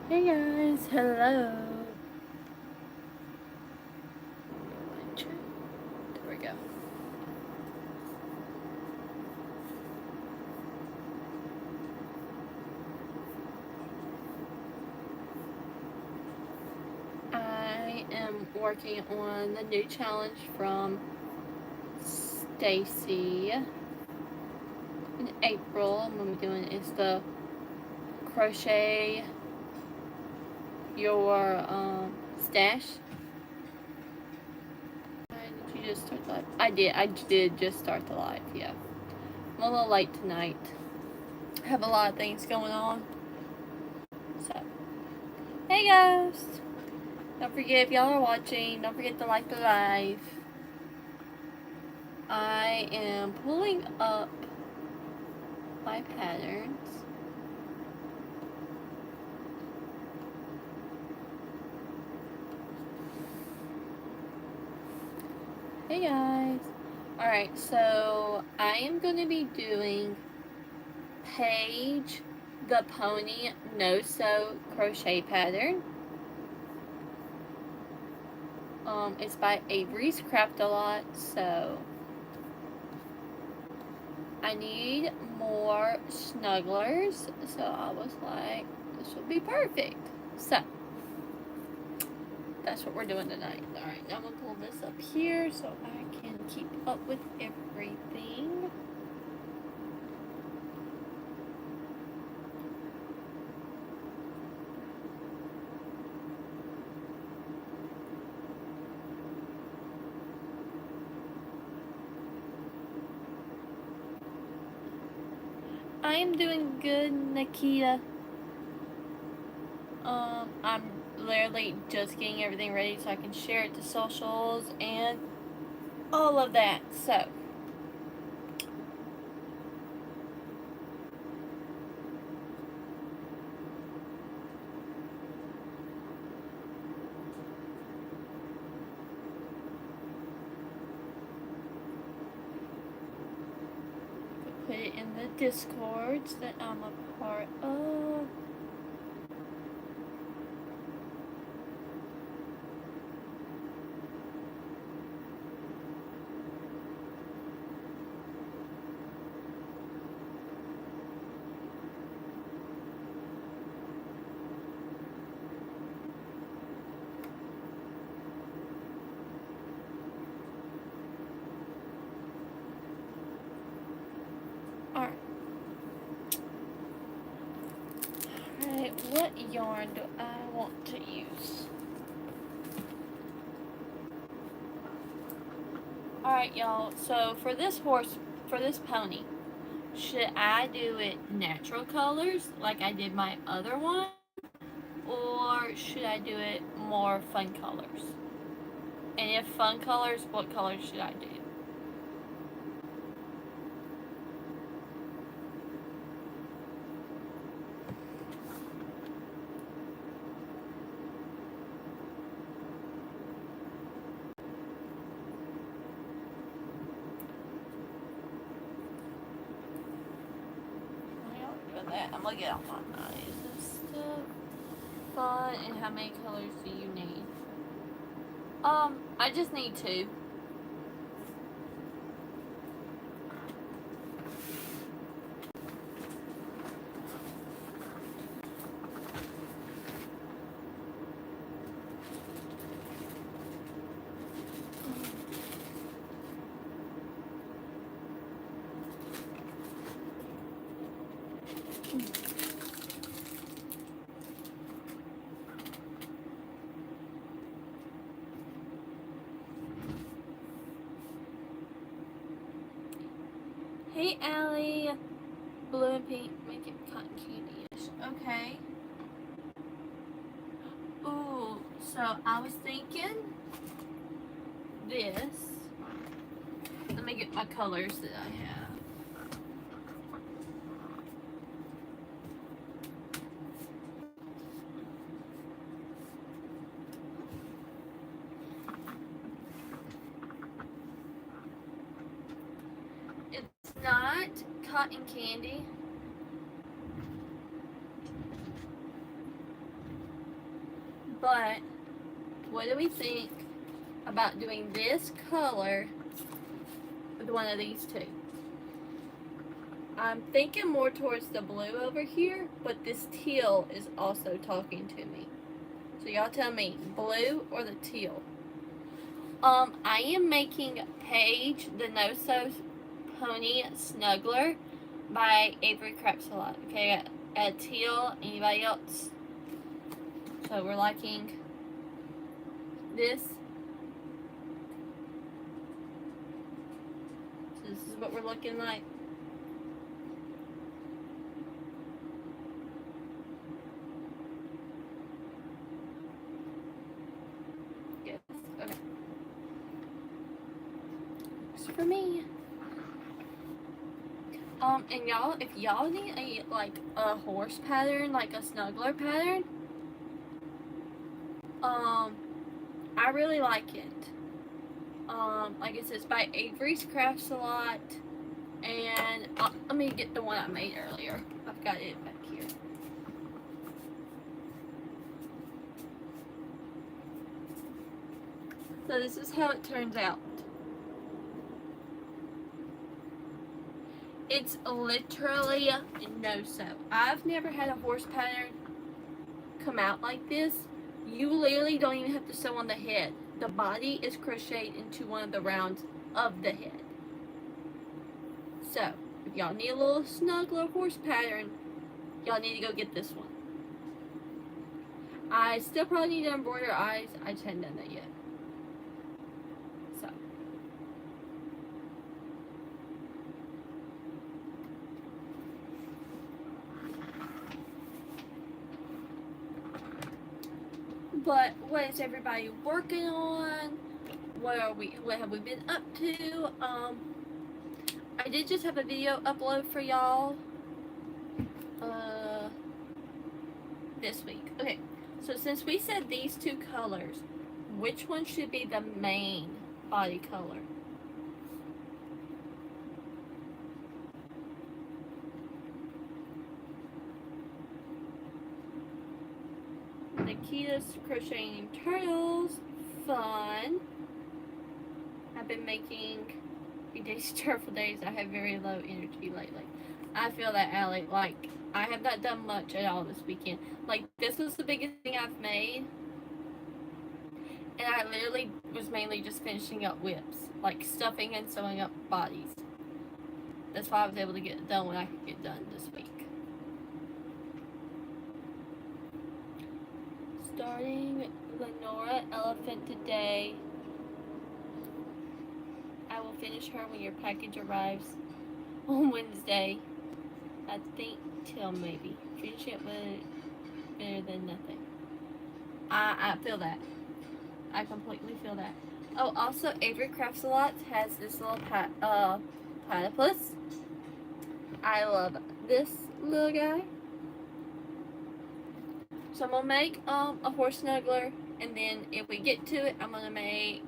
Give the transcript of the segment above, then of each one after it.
Hey guys, hello. There we go. I am working on the new challenge from Stacy in April. I'm gonna be doing is the crochet your stash. Did you just start the live? I did. I did just start the live. Yeah, I'm a little late tonight. I have a lot of things going on. So, hey guys. Don't forget if y'all are watching. Don't forget to like the live. I am pulling up my patterns. Hey guys. Alright, so I am going to be doing Paige the Pony No Sew crochet pattern. It's by Avery's Craft A Lot, so I need more snugglers, so I was like, this would be perfect. So that's what we're doing tonight. Alright, now I'm gonna pull this up here so I can keep up with everything. I am doing good, Nikita. I'm literally just getting everything ready so I can share it to socials and all of that. So, put it in the Discords that I'm a part of. Alright. Alright, what yarn do I want to use? Alright, y'all. So, for this pony, should I do it natural colors like I did my other one? Or should I do it more fun colors? And if fun colors, what colors should I do? That. I'm gonna get off on eyes and stuff. Fun, and how many colors do you need? I just need two. Hey, Allie. Blue and pink, make it cotton candy-ish. Okay. Ooh, so I was thinking this. Let me get my colors that I have. It's not cotton candy. But what do we think about doing this color with one of these two? I'm thinking more towards the blue over here, but this teal is also talking to me. So y'all tell me, blue or the teal? I am making Paige the No Sew Pony Snuggler by Avery Crafts a Lot. Okay, at teal. Anybody else? So we're liking this. So this is what we're looking like. Yes. Okay. It's for me. And y'all, if y'all need a horse pattern, like a snuggler pattern, I really like it. Like it says by Avery's Crafts a Lot, and let me get the one I made earlier. I've got it back here. So this is how it turns out. It's literally no sew. I've never had a horse pattern come out like this. You literally don't even have to sew on the head. The body is crocheted into one of the rounds of the head. So, if y'all need a little snuggler horse pattern, y'all need to go get this one. I still probably need to embroider eyes. I just hadn't done that yet. So. But what is everybody working on? What have we been up to? I did just have a video upload for y'all this week. Okay, so since we said these two colors, which one should be the main body color? Nikita's Crocheting Turtles, fun. I've been making Days Cheerful Days. I have very low energy lately. I feel that, Allie. Like, I have not done much at all this weekend. Like, this was the biggest thing I've made. And I literally was mainly just finishing up whips. Like, stuffing and sewing up bodies. That's why I was able to get it done when I could get done this week. Starting Lenora Elephant today. I will finish her when your package arrives on Wednesday. I think till maybe. Finish it with better than nothing. I feel that. I completely feel that. Oh, also Avery Crafts a Lot has this little platypus. I love this little guy. So I'm gonna make a horse snuggler, and then if we get to it, I'm gonna make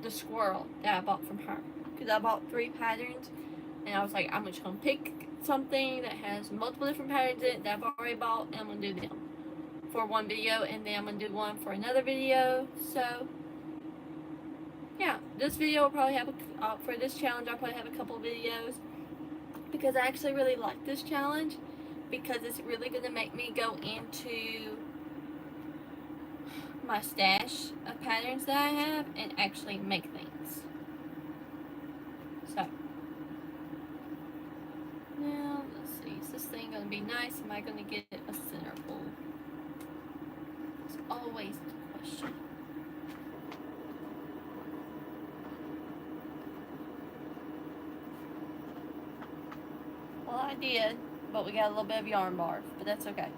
the squirrel that I bought from her, because I bought 3 patterns, and I was like, I'm just gonna pick something that has multiple different patterns in it that I've already bought, and I'm gonna do them for one video, and then I'm gonna do one for another video. So yeah, this video will probably have for this challenge I'll probably have a couple of videos, because I actually really like this challenge, because it's really going to make me go into my stash of patterns that I have and actually make things. So now let's see, is this thing going to be nice? Am I going to get a center pull? It's always the question. Well, I did, but we got a little bit of yarn barf, but that's okay.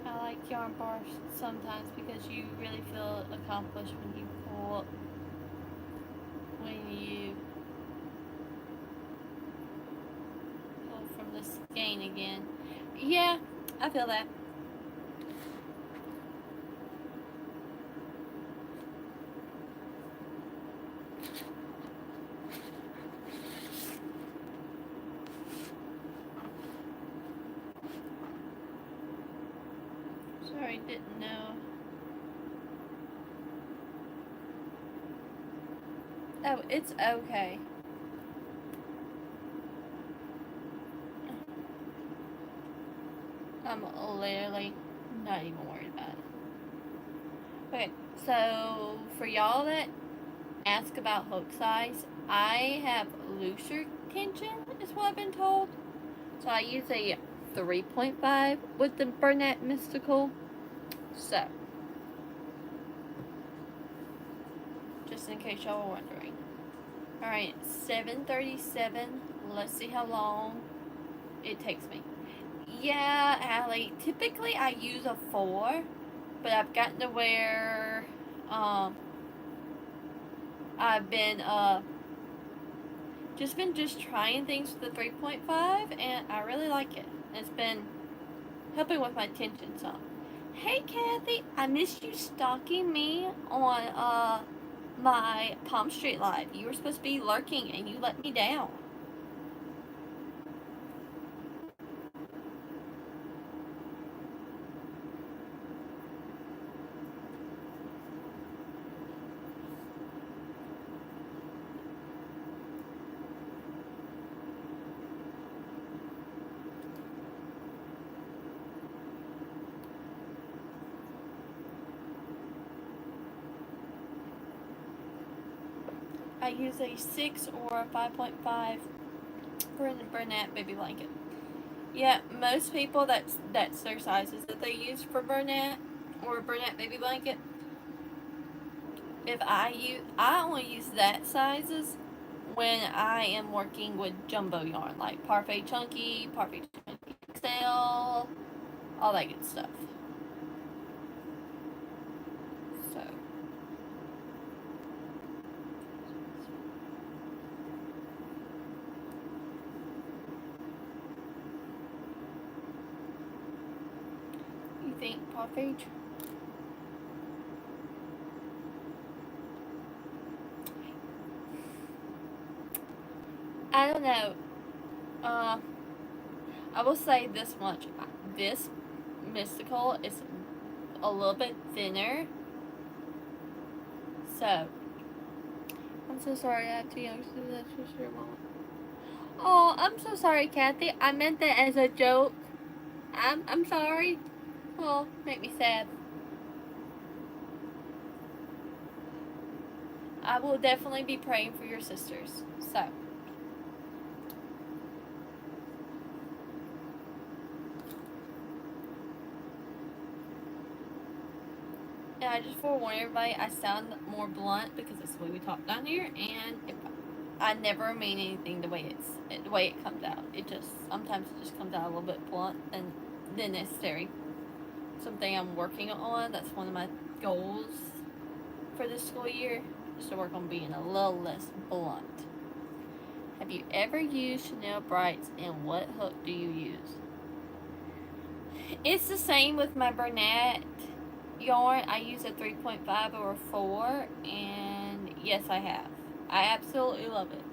I like yarn bars sometimes because you really feel accomplished when you pull from the skein again. Yeah, I feel that. Sorry, didn't know. Oh, it's okay. I'm literally not even worried about it. Okay, so for y'all that ask about hook size, I have looser tension, is what I've been told. So I use a 3.5 with the Bernat Mystical. So, just in case y'all were wondering. Alright, 7:37. Let's see how long it takes me. Yeah, Allie, typically I use a 4, but I've gotten to where I've been just trying things with the 3.5, and I really like it. It's been helping with my tension some. Hey Kathy, I missed you stalking me on my Palm Street Live. You were supposed to be lurking and you let me down. I use a 6 or a 5.5 for the Bernat baby blanket. Yeah, most people that's their sizes that they use for Bernat or Bernat baby blanket. If I only use that sizes when I am working with jumbo yarn like Parfait Chunky, Parfait Chunky XL, all that good stuff. So. You think Parfait? I don't know. I will say this much. This Mystical is a little bit thinner. So, I'm so sorry I have two youngsters. That's just your mom. Oh, I'm so sorry, Kathy. I meant that as a joke. I'm sorry. Oh, make me sad. I will definitely be praying for your sisters. So. And I just forewarn everybody, I sound more blunt because that's the way we talk down here, and I never mean anything the way it comes out. It just sometimes it just comes out a little bit blunt than necessary. Something I'm working on. That's one of my goals for this school year, is to work on being a little less blunt. Have you ever used Chanel Brights, and what hook do you use? It's the same with my Bernat yarn. I use a 3.5 or a 4, and yes, I have. I absolutely love it.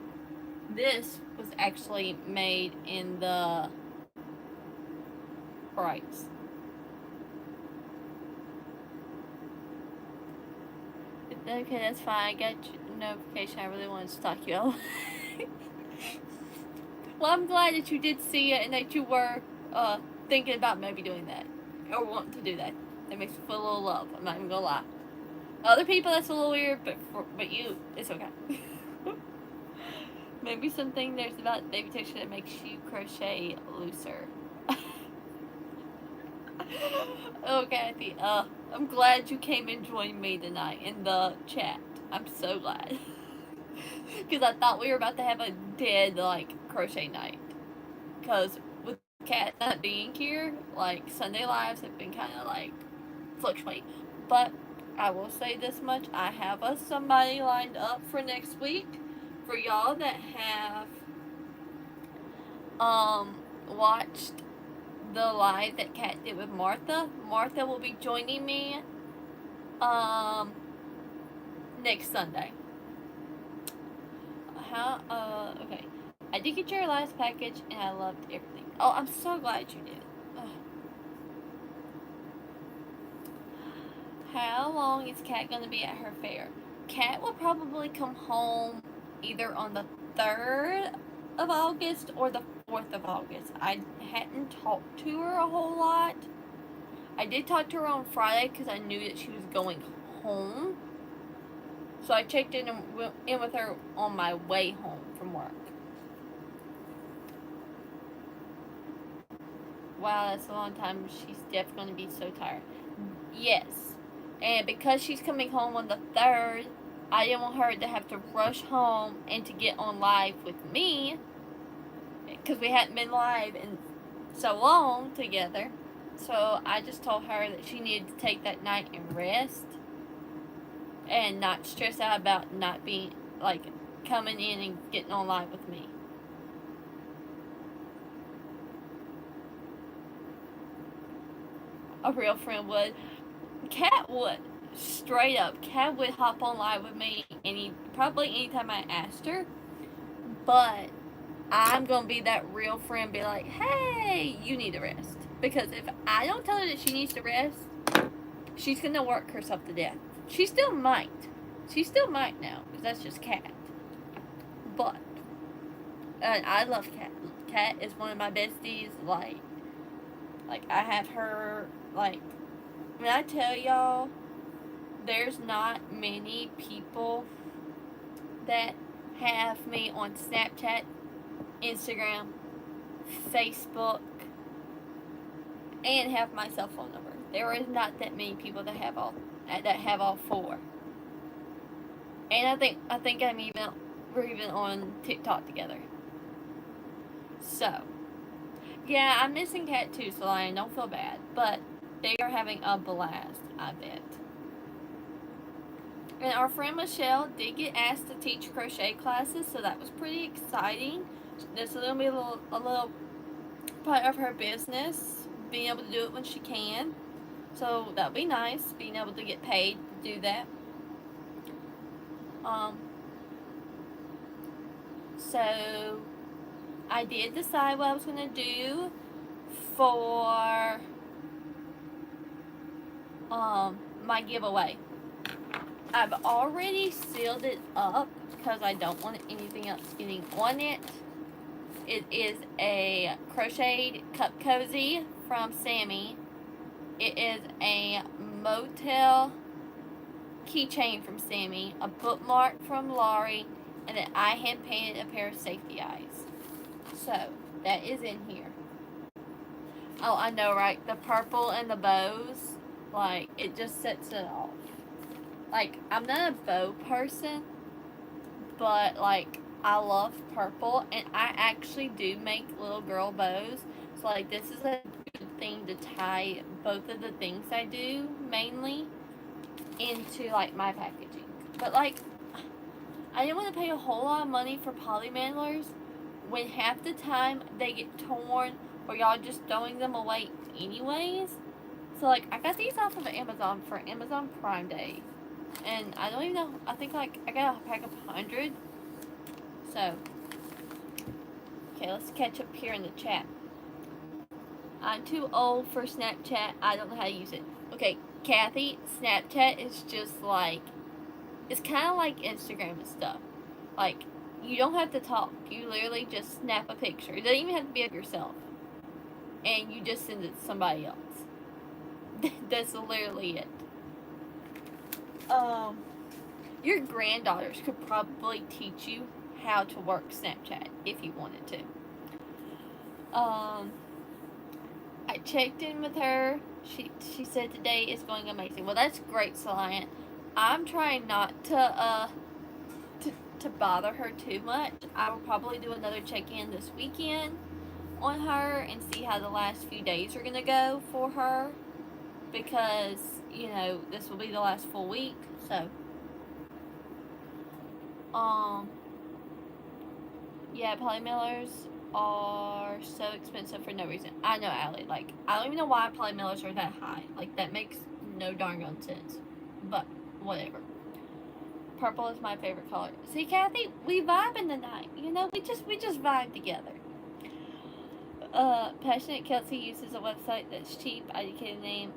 This was actually made in the Brights. Okay, that's fine. I got your notification. I really wanted to talk to you all. Well, I'm glad that you did see it and that you were thinking about maybe doing that or wanting to do that. That makes me feel a little love. I'm not even gonna lie. Other people, that's a little weird, but you, it's okay. Maybe something there's about baby texture that makes you crochet looser. Oh, Kathy, I'm glad you came and joined me tonight in the chat. I'm so glad. Because I thought we were about to have a dead, like, crochet night. Because with Cat not being here, like Sunday lives have been kind of like fluctuate. But I will say this much: I have somebody lined up for next week. For y'all that have watched the live that Kat did with Martha, Martha will be joining me next Sunday. Okay. I did get your last package and I loved everything. Oh, I'm so glad you did. Ugh. How long is Kat gonna be at her fair? Kat will probably come home either on the 3rd of August or the 4th of August. I hadn't talked to her a whole lot. I did talk to her on Friday because I knew that she was going home. So I checked in with her on my way home from work. Wow, that's a long time. She's definitely going to be so tired. Yes. And because she's coming home on the 3rd, I didn't want her to have to rush home and to get on live with me. Because we hadn't been live in so long together. So I just told her that she needed to take that night and rest. And not stress out about not being, like, coming in and getting on live with me. A real friend would. Kat would. Straight up. Kat would hop on live with me probably anytime I asked her. But I'm going to be that real friend, be like, hey, you need to rest. Because if I don't tell her that she needs to rest, she's going to work herself to death. She still might. She still might now, because that's just Kat. But, I love Kat. Kat is one of my besties. Like I have her, like, when I tell y'all, there's not many people that have me on Snapchat, Instagram, Facebook, and have my cell phone number. There is not that many people that have all 4. And I think we're even on TikTok together. So, yeah, I'm missing Kat too, so I don't feel bad. But they are having a blast, I bet. And our friend Michelle did get asked to teach crochet classes, so that was pretty exciting. This is going to be a little part of her business, being able to do it when she can. So that'll be nice, being able to get paid to do that. So I did decide what I was going to do for my giveaway. I've already sealed it up because I don't want anything else getting on it. It is a crocheted cup cozy from Sammy. It is a motel keychain from Sammy, a bookmark from Laurie, and then I hand painted a pair of safety eyes. So that is in here. Oh, I know, right? The purple and the bows, like, it just sets it off. Like, I'm not a bow person, but, like, I love purple, and I actually do make little girl bows. So, like, this is a good thing to tie both of the things I do, mainly, into, like, my packaging. But, like, I didn't want to pay a whole lot of money for poly mailers when half the time they get torn or y'all just throwing them away anyways. So, like, I got these off of Amazon for Amazon Prime Day. And I don't even know, I think, like, I got a pack of 100. So, okay, let's catch up here in the chat. I'm too old for Snapchat. I don't know how to use it. Okay, Kathy, Snapchat is just like, it's kind of like Instagram and stuff. Like, you don't have to talk. You literally just snap a picture. It doesn't even have to be of yourself. And you just send it to somebody else. That's literally it. Your granddaughters could probably teach you how to work Snapchat if you wanted to. I checked in with her. She said today is going amazing. Well, that's great, Celiant. I'm trying not to bother her too much. I will probably do another check-in this weekend. on her and see how the last few days are gonna go for her, because this will be the last full week. So um yeah, Polly Millers are so expensive for no reason. I know, Allie. Like, I don't even know why Polly Millers are that high. Like, that makes no darn gun sense. But whatever. Purple is my favorite color. See, Kathy, we vibe in the night. We just vibe together. Passionate Kelsey uses a website that's cheap, educated name,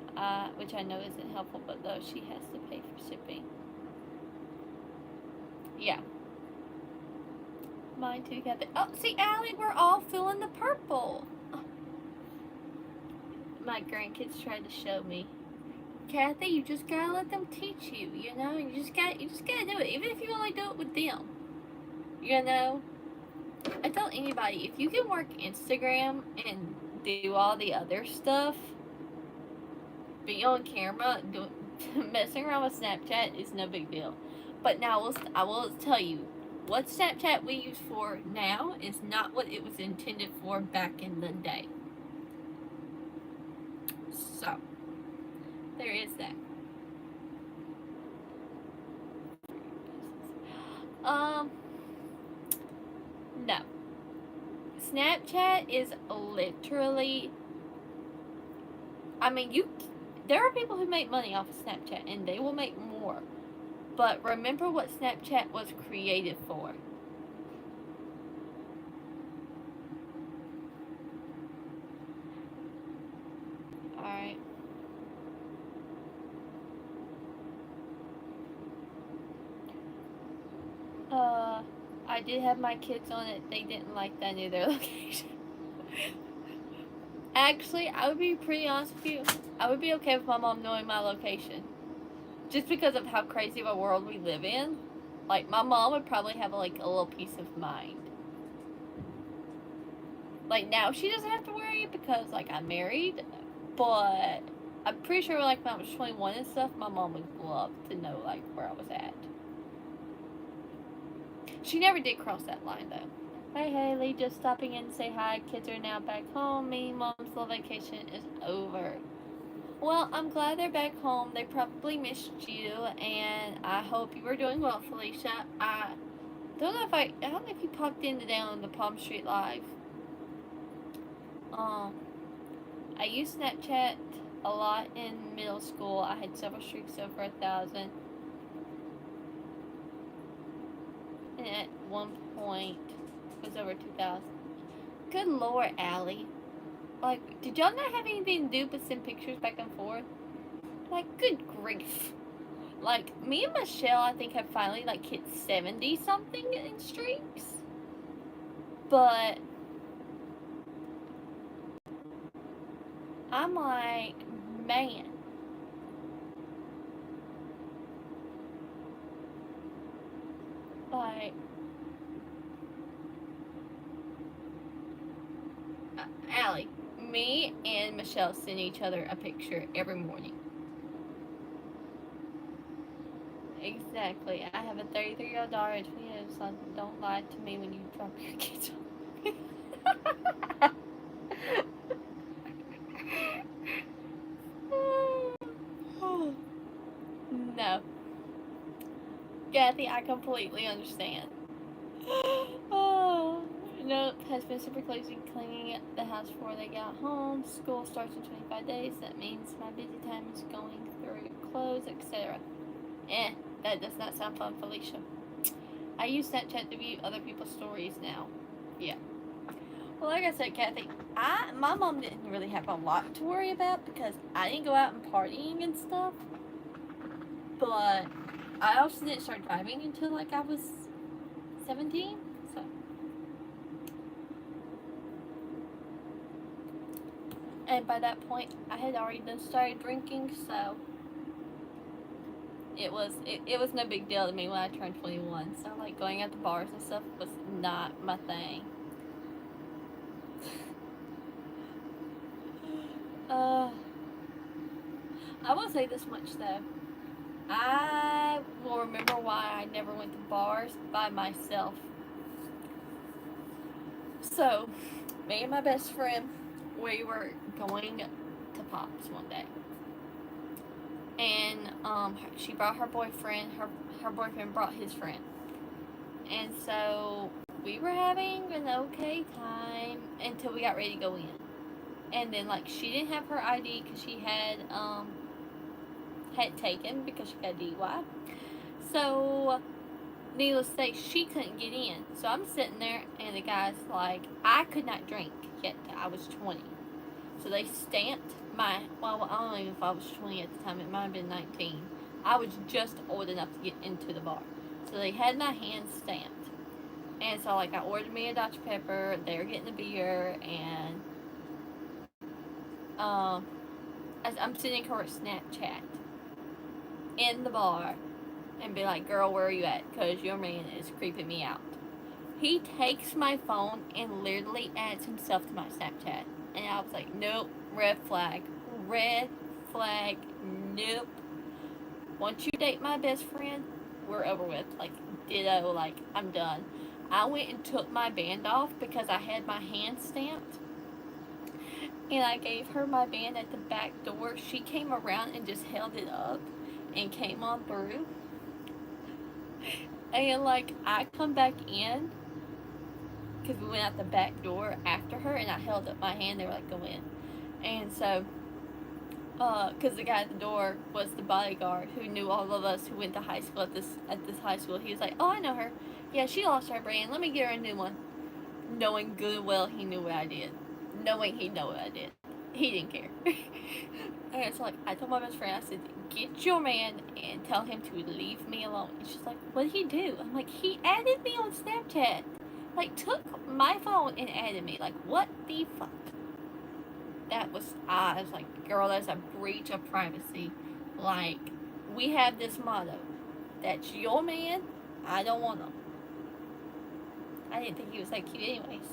which I know isn't helpful, but though she has to pay for shipping. Yeah. Mine too, Kathy. Oh, see, Allie, we're all feeling the purple. My grandkids tried to show me. Kathy, you just gotta let them teach you. You just gotta do it, even if you only do it with them. I tell anybody, if you can work Instagram and do all the other stuff, be on camera, messing around with Snapchat is no big deal. But now I will tell you, what Snapchat we use for now is not what it was intended for back in the day. So, there is that. No. Snapchat is literally, I mean, there are people who make money off of Snapchat, and they will make more. But remember what Snapchat was created for. Alright. I did have my kids on it. They didn't like that I knew their location. Actually, I would be pretty honest with you. I would be okay with my mom knowing my location. Just because of how crazy of a world we live in. Like, my mom would probably have, like, a little peace of mind. Like, now she doesn't have to worry because, like, I'm married. But I'm pretty sure, like, when I was 21 and stuff, my mom would love to know, like, where I was at. She never did cross that line, though. Hey, Haley, just stopping in to say hi. Kids are now back home. Me, Mom's little vacation is over. Well, I'm glad they're back home. They probably missed you, and I hope you were doing well, Felicia. I don't know if you popped in today on the Palm Street Live. I used Snapchat a lot in middle school. I had several streaks over 1,000. And at one point, it was over 2,000. Good Lord, Allie. Like, did y'all not have anything to do but send pictures back and forth? Like, good grief. Like, me and Michelle, I think, have finally, like, hit 70-something in streaks. But I'm like, man. Like, Allie, me and Michelle send each other a picture every morning. Exactly. I have a 33-year-old daughter and 20-year-old son. Don't lie to me when you drop your kids on me. No. Kathy, I completely understand. Oh, nope, has been super crazy cleaning the house before they got home. School starts in 25 days. That means my busy time is going through clothes, etc. That does not sound fun, Felicia. I use Snapchat to view other people's stories now. Yeah. Well, like I said, Kathy, my mom didn't really have a lot to worry about because I didn't go out and partying and stuff. But I also didn't start driving until like I was 17. So. And by that point, I had already started drinking, so it was no big deal to me when I turned 21. So like going out to bars and stuff was not my thing. I will say this much though. I will remember why I never went to bars by myself. So, me and my best friend, we were going to Pops one day. And she brought her boyfriend, her boyfriend brought his friend. And so we were having an okay time until we got ready to go in. And then like she didn't have her ID because she had taken because she got DUI. So needless to say, she couldn't get in. So I'm sitting there, and the guy's like, I could not drink yet. I was 20. So they stamped my, well, I don't know if I was 20 at the time. It might have been 19. I was just old enough to get into the bar. So they had my hand stamped. And so, like, I ordered me a Dr. Pepper. They were getting the beer, and I'm sending her a Snapchat in the bar and be like, girl, where are you at? Because your man is creeping me out. He takes my phone and literally adds himself to my Snapchat. And I was like, nope, red flag. Red flag, nope. Once you date my best friend, we're over with. Like, ditto, like, I'm done. I went and took my band off because I had my hand stamped. And I gave her my band at the back door. She came around and just held it up and came on through. And, like, I come back in because we went out the back door after her, and I held up my hand. They were like, go in. And so, because the guy at the door was the bodyguard who knew all of us who went to high school at this high school. He was like, oh, I know her. Yeah, she lost her brand. Let me get her a new one. Knowing good and well he knew what I did. Knowing he knew what I did. He didn't care. And so, like, I told my best friend, I said, get your man and tell him to leave me alone. And she's like, what did he do? I'm like, he added me on Snapchat. Like, took my phone and added me. Like, what the fuck? I was like, girl, that's a breach of privacy. Like, we have this motto. That's your man, I don't want him. I didn't think he was that cute anyways.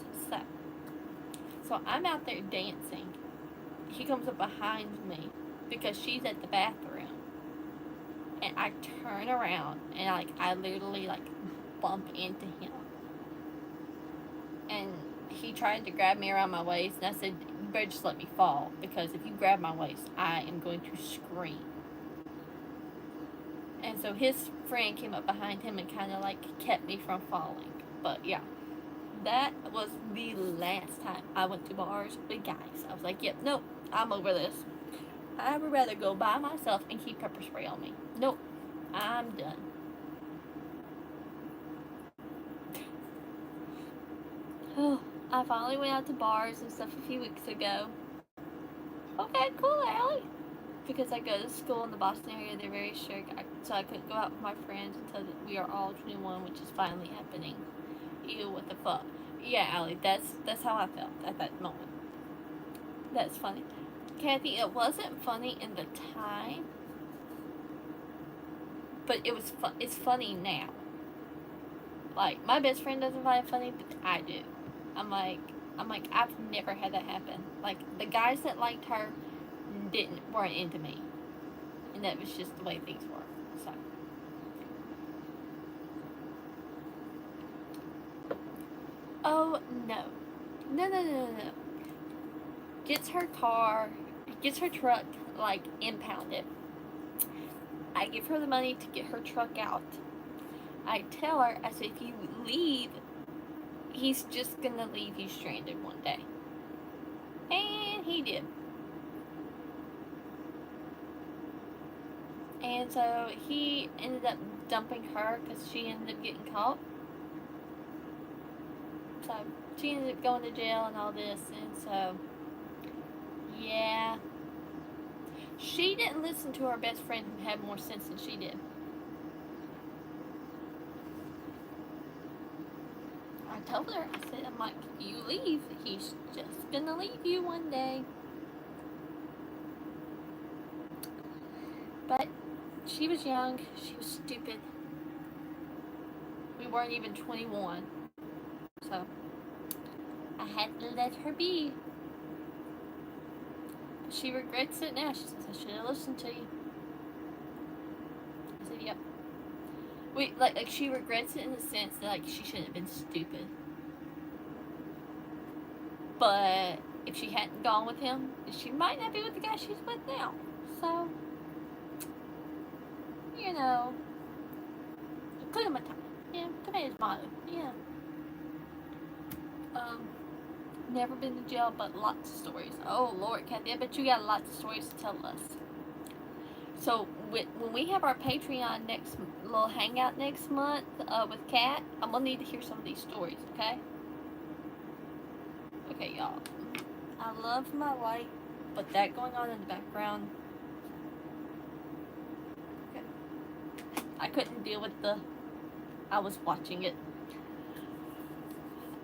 So I'm out there dancing. He comes up behind me because she's at the bathroom. And I turn around and I literally bump into him. And he tried to grab me around my waist, and I said, you better just let me fall, because if you grab my waist, I am going to scream. And so his friend came up behind him and kind of kept me from falling. But yeah, that was the last time I went to bars with guys. I was like, yep, nope, I'm over this. I would rather go by myself and keep pepper spray on me. Nope, I'm done. I finally went out to bars and stuff a few weeks ago. Okay, cool, Allie. Because I go to school in the Boston area, they're very strict, so I couldn't go out with my friends until we are all 21, which is finally happening. Ew, what the fuck? Yeah, Allie, that's how I felt at that moment. That's funny. Kathy, it wasn't funny in the time, but it's funny now. Like, my best friend doesn't find it funny, but I do. I'm like, I've never had that happen. Like, the guys that liked her weren't into me. And that was just the way things were. So. Oh, no. No. Gets her truck, impounded. I give her the money to get her truck out. I tell her, I said, if you leave, he's just gonna leave you stranded one day. And he did. And so he ended up dumping her because she ended up getting caught. So she ended up going to jail and all this. And so, yeah. She didn't listen to her best friend who had more sense than she did. I told her, I said, I'm like, you leave. He's just gonna leave you one day. But she was young. She was stupid. We weren't even 21. So I had to let her be. But she regrets it now. She says, I should have listened to you. I said, yep. Like she regrets it in the sense that she shouldn't have been stupid. But if she hadn't gone with him, she might not be with the guy she's with now. So, you know, tomato. Yeah, tomato, tomato. Yeah. Um, never been to jail, but lots of stories. Oh Lord, Kathy, I bet you got lots of stories to tell us. So when we have our Patreon next little hangout next month with Kat, I'm gonna need to hear some of these stories. Okay. Okay, y'all. I love my light, but that going on in the background. Okay. I couldn't deal with I was watching it.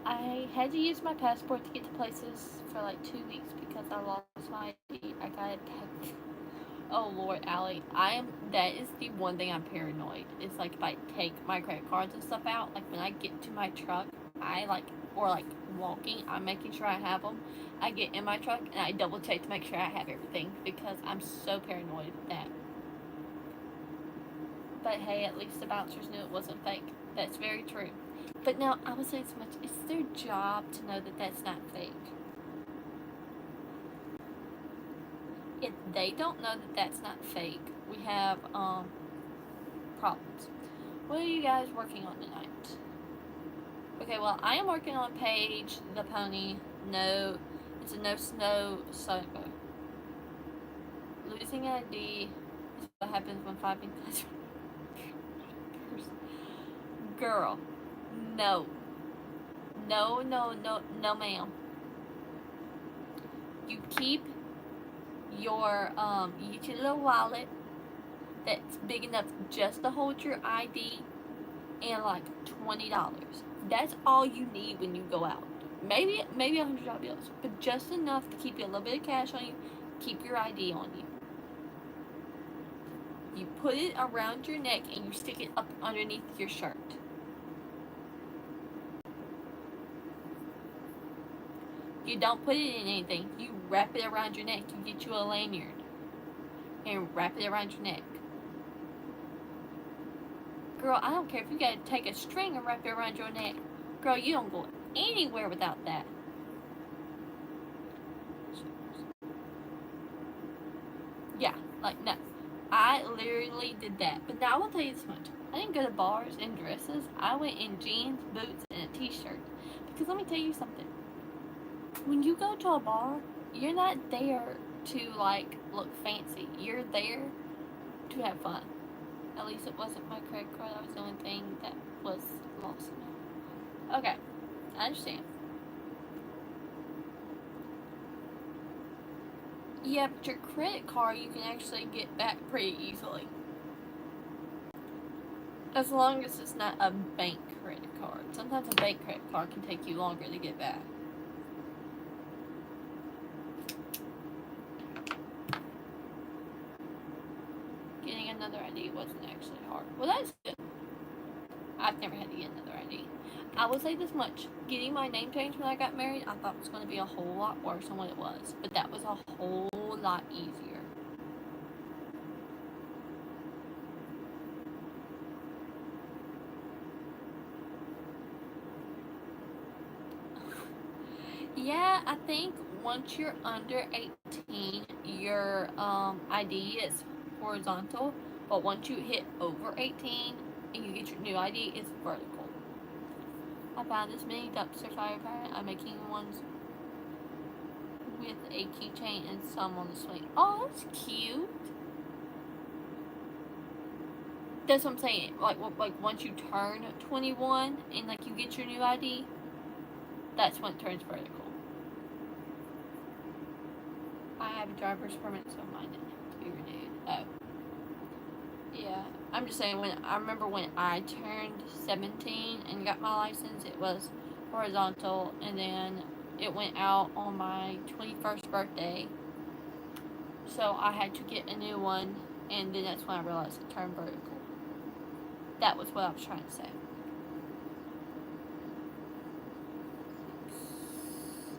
I had to use my passport to get to places for like 2 weeks because I lost my ID. I got it back. Oh Lord, Allie, that is the one thing I'm paranoid. It's like if I take my credit cards and stuff out, like when I get to my truck, or walking, I'm making sure I have them. I get in my truck and I double check to make sure I have everything because I'm so paranoid of that. But hey, at least the bouncers knew it wasn't fake. That's very true. But now, I will say so much, it's their job to know that that's not fake. If they don't know that that's not fake, we have problems. What are you guys working on tonight? Okay, well, I am working on Paige the Pony. No, it's a no snow saga. Losing ID is what happens when 5 being Girl, no. No, ma'am. You keep your you get a little wallet that's big enough just to hold your ID and like $20. That's all you need when you go out. Maybe $100 bills, but just enough to keep you a little bit of cash on you, keep your ID on you. You put it around your neck and you stick it up underneath your shirt. You don't put it in anything. You wrap it around your neck. You get you a lanyard and wrap it around your neck. Girl, I don't care if you gotta take a string and wrap it around your neck. Girl, you don't go anywhere without that. Yeah, like, no. I literally did that. But now I will tell you this much. I didn't go to bars in dresses. I went in jeans, boots, and a t-shirt. Because let me tell you something. When you go to a bar, you're not there to, like, look fancy. You're there to have fun. At least it wasn't my credit card. That was the only thing that was lost. Okay, I understand. Yeah, but your credit card you can actually get back pretty easily. As long as it's not a bank credit card. Sometimes a bank credit card can take you longer to get back. Getting another ID wasn't actually hard. Well, that's good. I've never had to get another ID. I will say this much. Getting my name changed when I got married, I thought it was going to be a whole lot worse than what it was. But that was a whole lot easier. Yeah, I think once you're under 18, your ID is horizontal. But once you hit over 18 and you get your new ID, it's vertical. I found this mini dumpster fire pattern. I'm making ones with a keychain and some on the swing. Oh, that's cute. That's what I'm saying. Like once you turn 21 and like you get your new ID, that's when it turns vertical. I have a driver's permit, so mine didn't have to be renewed. Oh. Yeah, I'm just saying, I remember when I turned 17 and got my license, it was horizontal, and then it went out on my 21st birthday, so I had to get a new one, and then that's when I realized it turned vertical. That was what I was trying to say.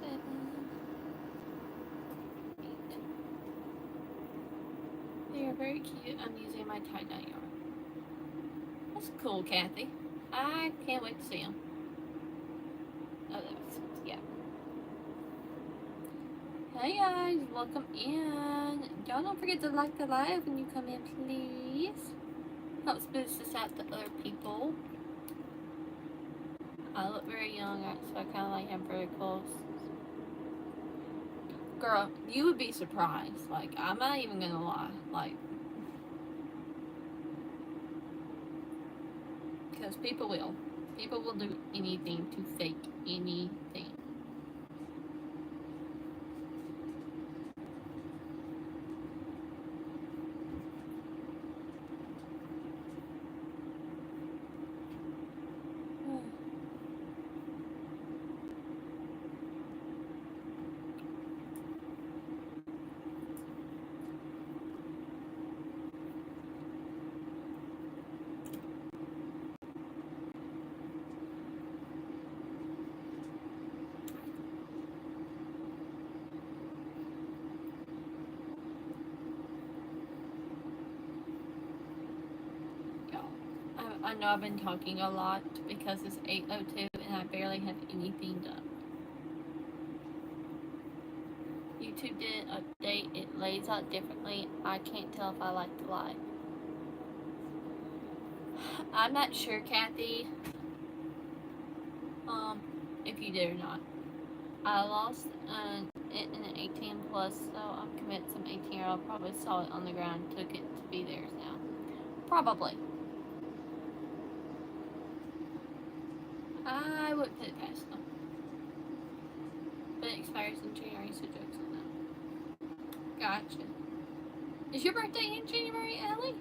7, 8. They are very cute. I'm using my tie-dye yarn. That's cool, Kathy. I can't wait to see them. Oh, that makes sense. Yeah. Hey guys, welcome in. Y'all don't forget to like the live when you come in, please. Helps boost us out to other people. I look very young, so I kind of like am very close. Girl, you would be surprised. Like, I'm not even gonna lie. Like, because people will. People will do anything to fake anything. I know I've been talking a lot because it's 8:02 and I barely have anything done. YouTube did an update. It lays out differently. I can't tell if I like the live. I'm not sure, Kathy, if you did or not. I lost it in an 18 plus, so I'm convinced some 18-year-old probably saw it on the ground and took it to be theirs now. Probably. I wouldn't put it past them. But it expires in January, so jokes on that. Gotcha. Is your birthday in January, Ellie?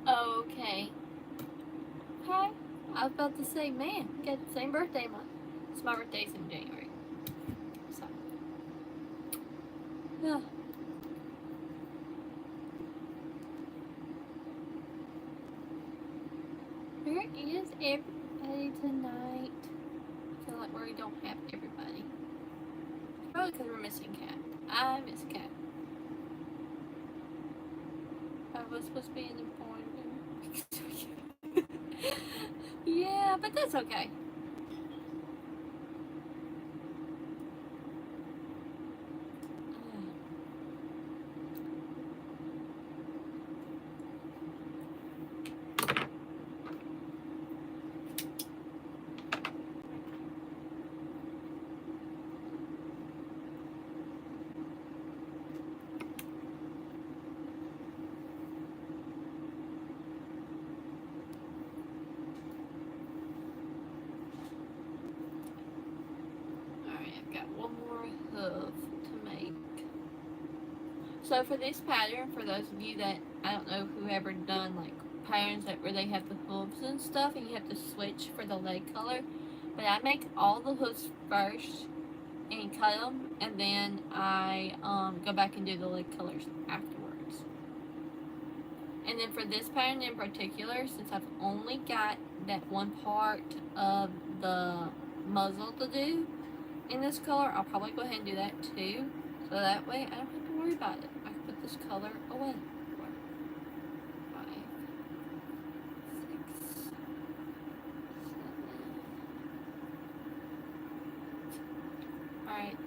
Okay. Okay. I was about to say, man, we got the same birthday month. It's my birthday's in January. So. Yeah. Where is everybody tonight? I feel like we don't have everybody. Probably because we're missing Cat. I miss Cat. I was supposed to be in the board. Yeah, but that's okay. I've got one more hoof to make. So for this pattern, for those of you that, I don't know who ever done like patterns that where they have the hooves and stuff and you have to switch for the leg color, but I make all the hooves first and cut them, and then I go back and do the leg colors afterwards. And then for this pattern in particular, since I've only got that one part of the muzzle to do in this color, I'll probably go ahead and do that too. So that way I don't have to worry about it. I can put this color away. 4, 5, 6, 7. Alright.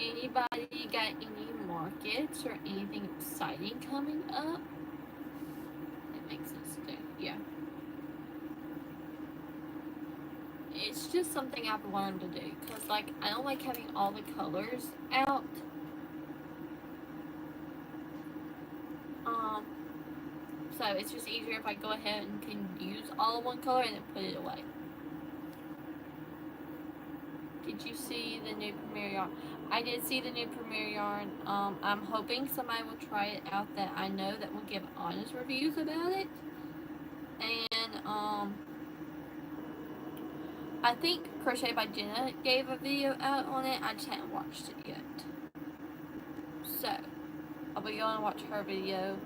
Anybody got any markets or anything exciting coming up? That makes sense too. Yeah. It's just something I've learned to do because, like, I don't like having all the colors out. So it's just easier if I go ahead and can use all one color and then put it away. Did you see the new Premier yarn? I did see the new Premier yarn. I'm hoping somebody will try it out that I know that will give honest reviews about it. And I think Crochet by Jenna gave a video out on it. I just haven't watched it yet. So I'll be going to watch her video.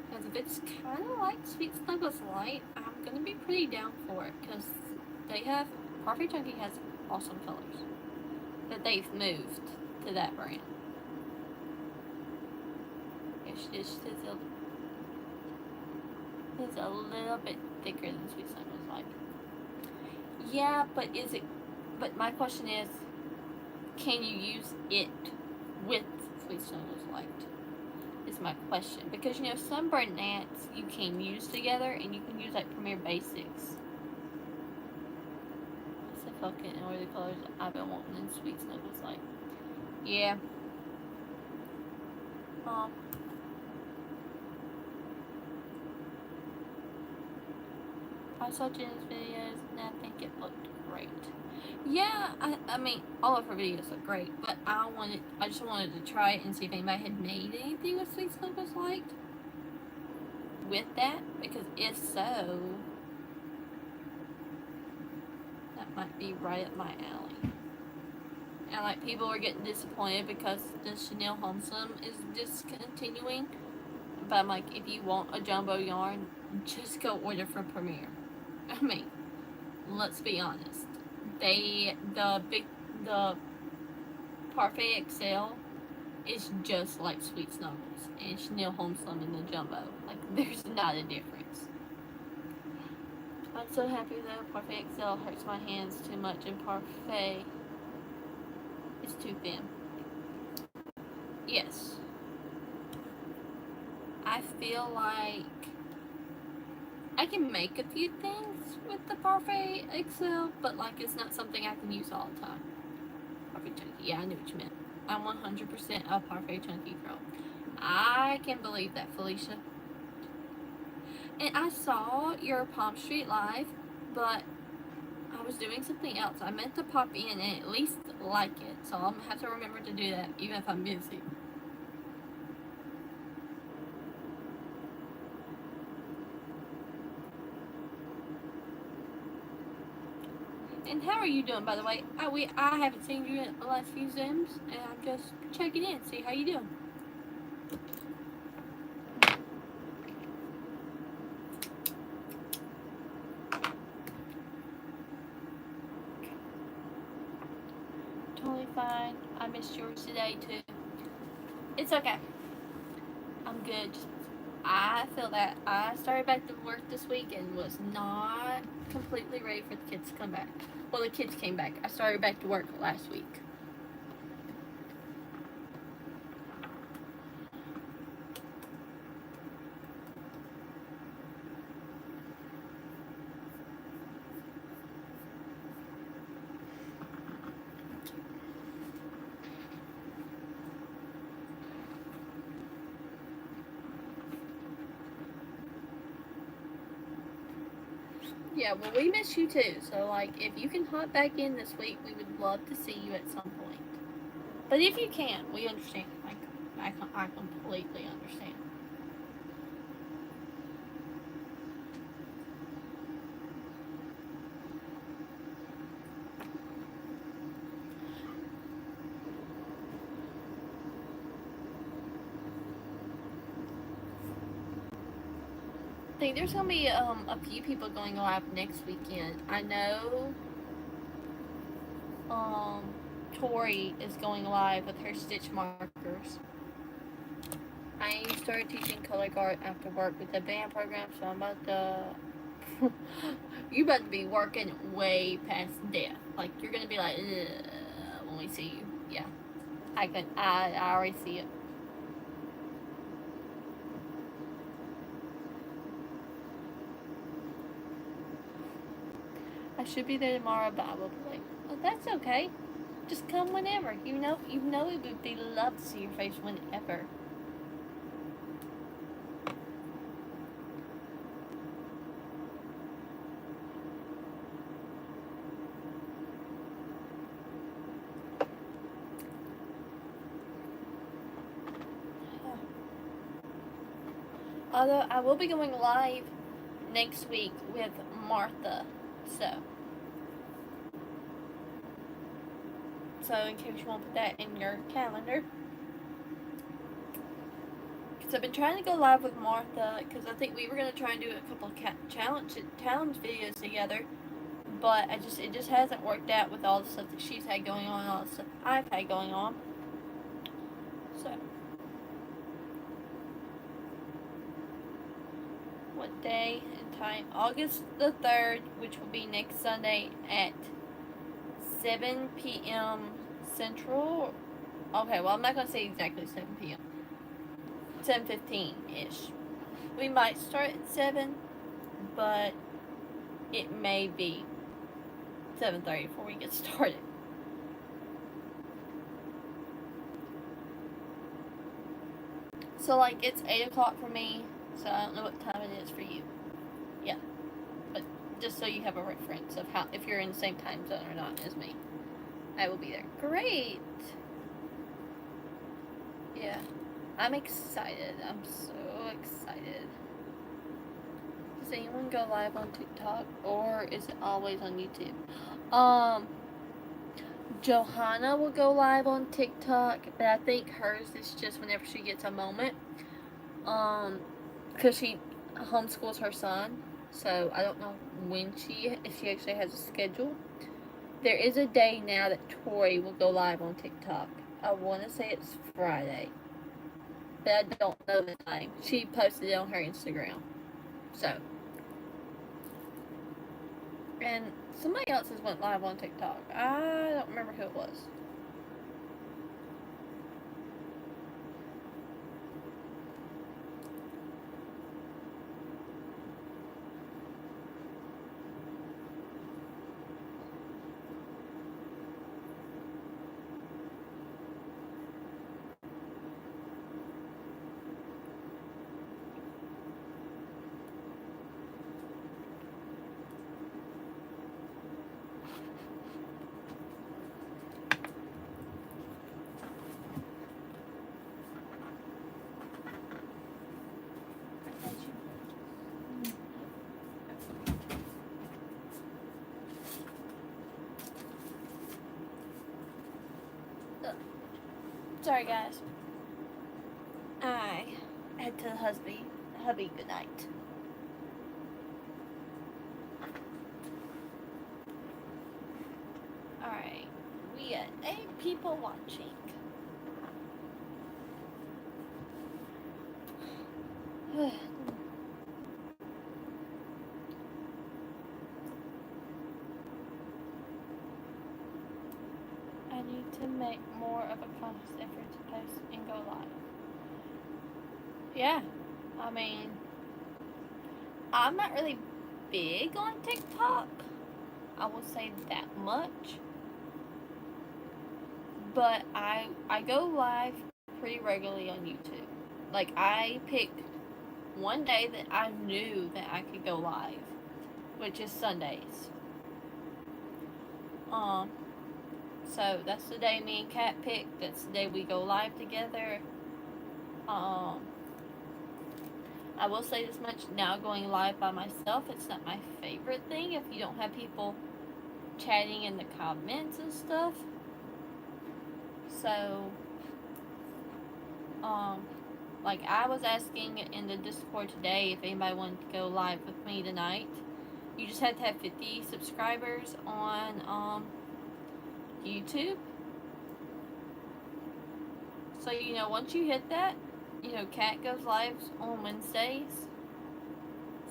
Because if it's kind of like Sweet Snuggles Light, I'm going to be pretty down for it. Because they have, Coffee Chunky has awesome colors that they've moved. to that brand. It's a little bit thicker than Sweet Snuggles Light. Yeah, but is it? But my question is, can you use it with Sweet Snuggles Light? Is my question, because you know some brands you can use together, and you can use like Premier Basics. That's the fucking or the colors I've been wanting in Sweet Snuggles Light. Yeah. I saw Jenna's videos and I think it looked great. Yeah, I mean, all of her videos look great, but I just wanted to try it and see if anybody had made anything with Sweet Snuggles Light with that, because if so, that might be right up my alley. And like, people are getting disappointed because the Chanel Homesome is discontinuing, but I'm like, if you want a jumbo yarn, just go order from Premier. I mean, let's be honest. The Parfait XL is just like Sweet Snuggles and Chanel Homesome in the jumbo. Like, there's not a difference. I'm so happy though. Parfait XL hurts my hands too much, and Parfait is too thin. Yes. I feel like I can make a few things with the Parfait XL, but like, it's not something I can use all the time. Parfait Chunky, yeah, I knew what you meant. I'm 100% a Parfait Chunky girl. I can believe that, Felicia. And I saw your Palm Street Live, but I was doing something else. I meant to pop in and at least like it, so I'm gonna have to remember to do that even if I'm busy. And how are you doing, by the way? I haven't seen you in the last few Zooms, and I'm just checking in, see how you doing. Totally fine. I missed yours today too. It's okay. I'm good. I feel that I started back to work this week and was not completely ready for the kids to come back. Well, the kids came back. I started back to work last week. Yeah, well, we miss you too. So, like, if you can hop back in this week, we would love to see you at some point. But if you can't, we understand. Like, I completely understand. I think there's gonna be a few people going live next weekend. I know Tori is going live with her stitch markers. I started teaching color guard after work with the band program, so I'm about to you about to be working way past death. Like, you're gonna be like, ugh, when we see you. Yeah, I already see it. I should be there tomorrow, but I will be late. Oh, that's okay. Just come whenever. You know it would be love to see your face whenever. Although I will be going live next week with Martha, so in case you want to put that in your calendar, because I've been trying to go live with Martha, because I think we were gonna try and do a couple of challenge videos together, but it just hasn't worked out with all the stuff that she's had going on and all the stuff I've had going on. So, what day and time? August the 3rd, which will be next Sunday at 7 p.m. Central. Okay, well, I'm not going to say exactly 7 p.m. 7:15-ish. We might start at 7, but it may be 7:30 before we get started. So, like, it's 8 o'clock for me, so I don't know what time it is for you. Yeah, but just so you have a reference of how, if you're in the same time zone or not as me. I will be there. Great! Yeah, I'm excited. I'm so excited. Does anyone go live on TikTok, or is it always on YouTube? Johanna will go live on TikTok, but I think hers is just whenever she gets a moment. Because she homeschools her son, so I don't know when if she actually has a schedule. There is a day now that Tori will go live on TikTok. I want to say it's Friday, but I don't know the time. She posted it on her Instagram. So, and somebody else has went live on TikTok. I don't remember who it was. Sorry, guys. I had to hubby good night. Alright, we got 8 people watching. I need to make more of a conscious effort to post and go live. Yeah, I mean, I'm not really big on TikTok. I will say that much. But I go live pretty regularly on YouTube. Like, I picked one day that I knew that I could go live, which is Sundays. So that's the day me and Kat picked. That's the day we go live together. I will say this much, now going live by myself, it's not my favorite thing if you don't have people chatting in the comments and stuff. So, like, I was asking in the Discord today if anybody wanted to go live with me tonight. You just have to have 50 subscribers on YouTube. So, you know, once you hit that, you know, Kat goes live on Wednesdays.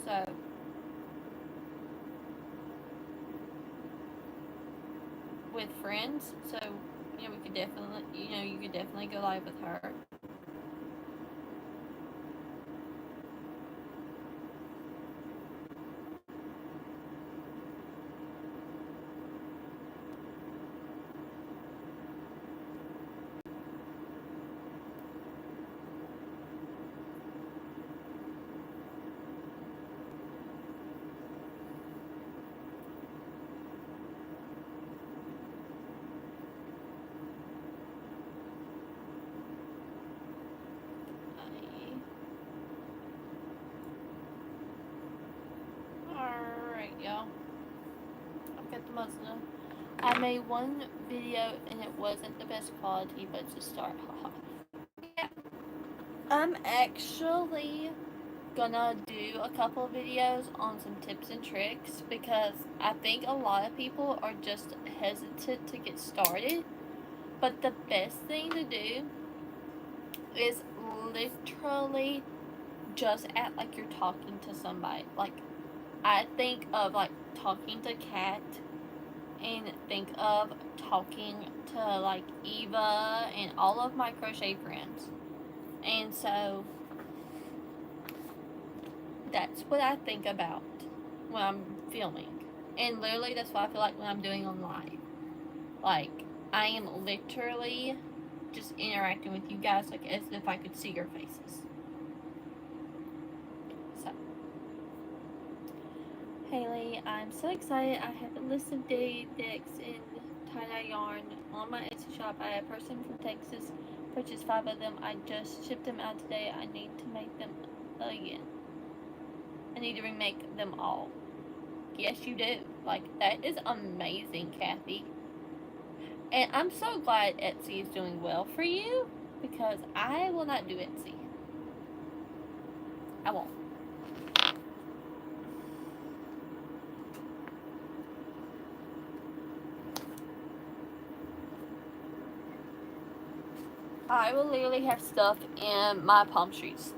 So, with friends. So, you know, we could definitely, you know, you could definitely go live with her. Alright, y'all. I've got the muzzle. I made one video and it wasn't the best quality, but it's a start. Haha. Yeah. I'm actually gonna do a couple of videos on some tips and tricks because I think a lot of people are just hesitant to get started. But the best thing to do is literally just act like you're talking to somebody. Like, I think of like talking to Kat and think of talking to like Eva and all of my crochet friends. And so that's what I think about when I'm filming. And literally that's what I feel like when I'm doing on live. Like, I am literally just interacting with you guys like as if I could see your faces. So, Haley, I'm so excited. I have a list of day decks in tie-dye yarn on my Etsy shop. I had a person from Texas purchased 5 of them. I just shipped them out today. I need to make them again. I need to remake them all. Yes, you do. Like, that is amazing, Kathy. And I'm so glad Etsy is doing well for you, because I will not do Etsy. I won't. I will literally have stuff in my palm trees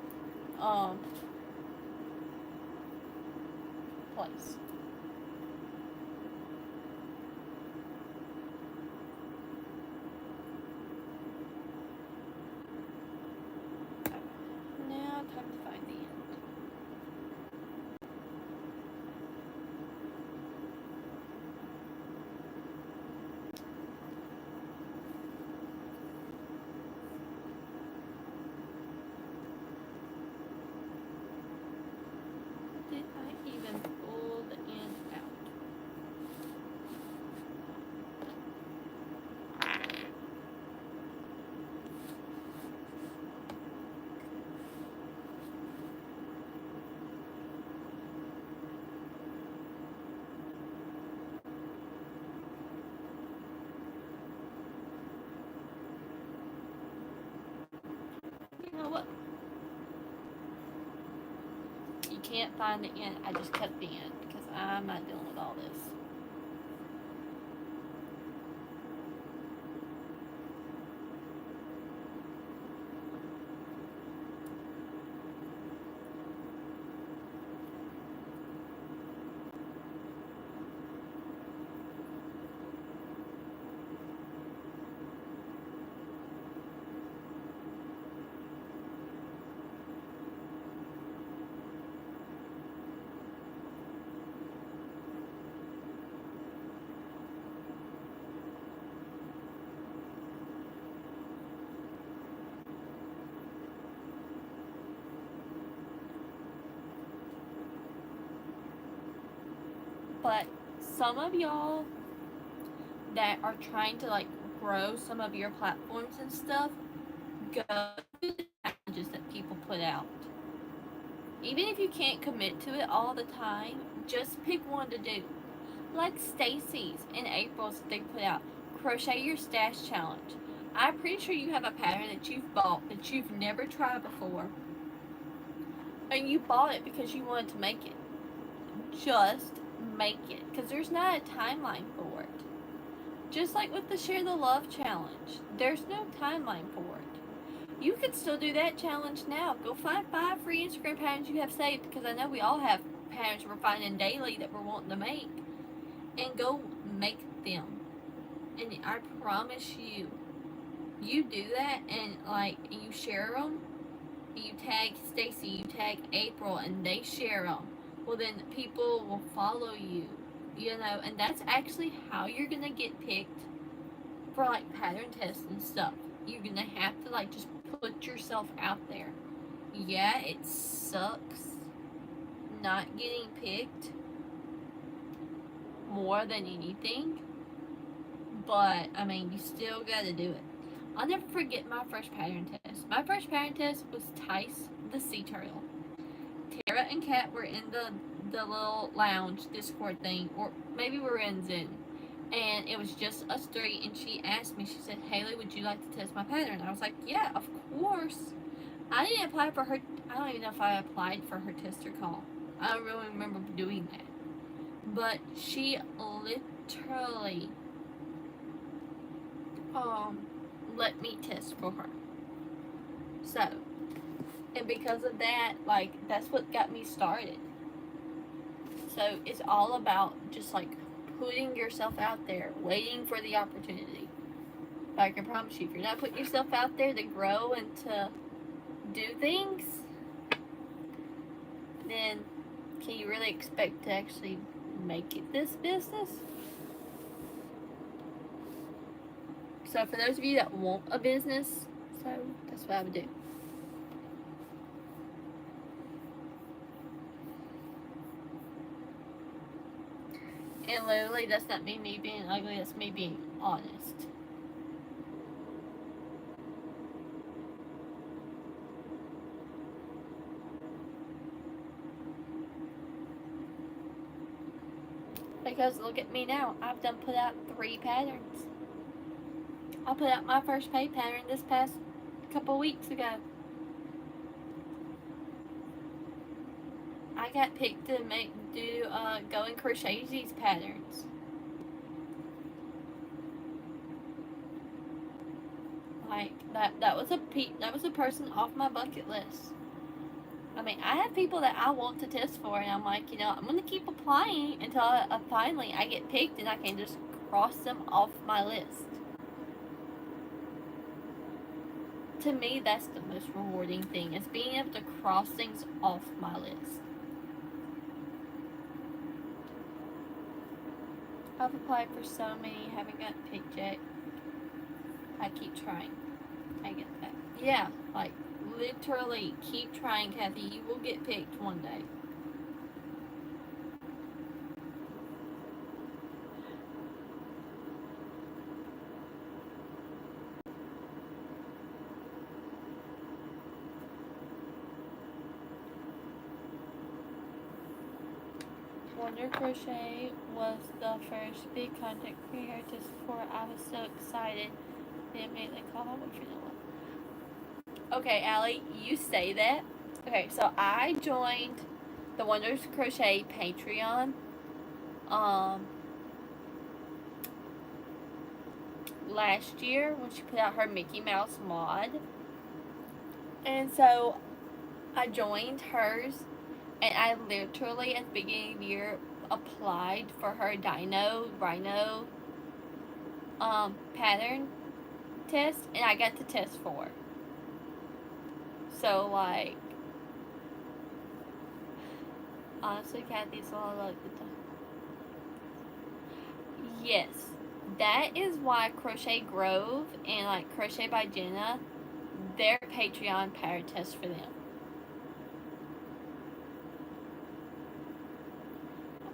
place. Now, time to find the end. Did I even pull the end out? You know what? You can't find the end. I just cut the end because I'm not dealing with all this. But some of y'all that are trying to like grow some of your platforms and stuff, go to the challenges that people put out. Even if you can't commit to it all the time, just pick one to do. Like Stacy's and April's, they put out Crochet Your Stash Challenge. I'm pretty sure you have a pattern that you've bought that you've never tried before, and you bought it because you wanted to make it. Just make it, because there's not a timeline for it. Just like with the Share the Love challenge, there's no timeline for it. You could still do that challenge now. Go find 5 free Instagram patterns you have saved, because I know we all have patterns we're finding daily that we're wanting to make, and go make them. And I promise you, you do that and like you share them, you tag Stacy, you tag April, and they share them. Well, then people will follow you, you know, and that's actually how you're gonna get picked for like pattern tests and stuff. You're gonna have to like just put yourself out there. Yeah, it sucks not getting picked more than anything, but I mean, you still gotta do it. I'll never forget my first pattern test. My first pattern test was Tice the Sea Turtle. Tara and Kat were in the little lounge Discord thing, or maybe we were in Zoom, and it was just us 3. And she asked me, she said, "Haley, would you like to test my pattern?" And I was like, "Yeah, of course." I didn't apply for her. I don't even know if I applied for her tester call. I don't really remember doing that, but she literally let me test for her. So, and because of that, like, that's what got me started. So it's all about just like putting yourself out there, waiting for the opportunity. But I can promise you, if you're not putting yourself out there to grow and to do things, then can you really expect to actually make it this business? So for those of you that want a business, so that's what I would do. And literally, that's not me being ugly, that's me being honest. Because look at me now, I've done put out 3 patterns. I put out my first paid pattern this past couple weeks ago. I got picked to do Go and Crochet these patterns. Like that was a person off my bucket list. I mean, I have people that I want to test for, and I'm like, I'm gonna keep applying until finally I get picked, and I can just cross them off my list. To me, that's the most rewarding thing, is being able to cross things off my list. I've applied for so many, haven't gotten picked yet. I keep trying. I get that. Yeah, like, literally, keep trying, Kathy. You will get picked one day. Wonder Crochet was the first big content creator to support. I was so excited. They immediately called my boyfriend. Okay, Allie, you say that. Okay, so I joined the Wonders Crochet Patreon last year when she put out her Mickey Mouse mod. And so I joined hers, and I literally at the beginning of the year applied for her Rhino pattern test, and I got to test 4. So, like, honestly, Kathy, so I like the time. Yes, that is why Crochet Grove and like Crochet by Jenna, their Patreon pattern test for them.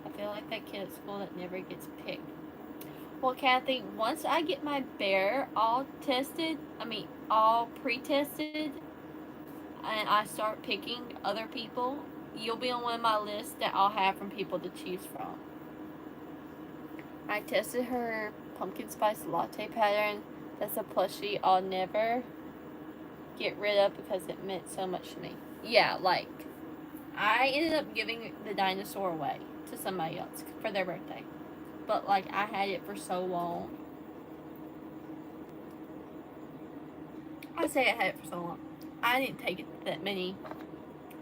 I feel like that kid at school that never gets picked. Well, Kathy, once I get my bear all pre-tested, and I start picking other people, you'll be on one of my lists that I'll have from people to choose from. I tested her pumpkin spice latte pattern. That's a plushie I'll never get rid of because it meant so much to me. Yeah, like, I ended up giving the dinosaur away to somebody else for their birthday. But, like, I had it for so long. I say I had it for so long. I didn't take it that many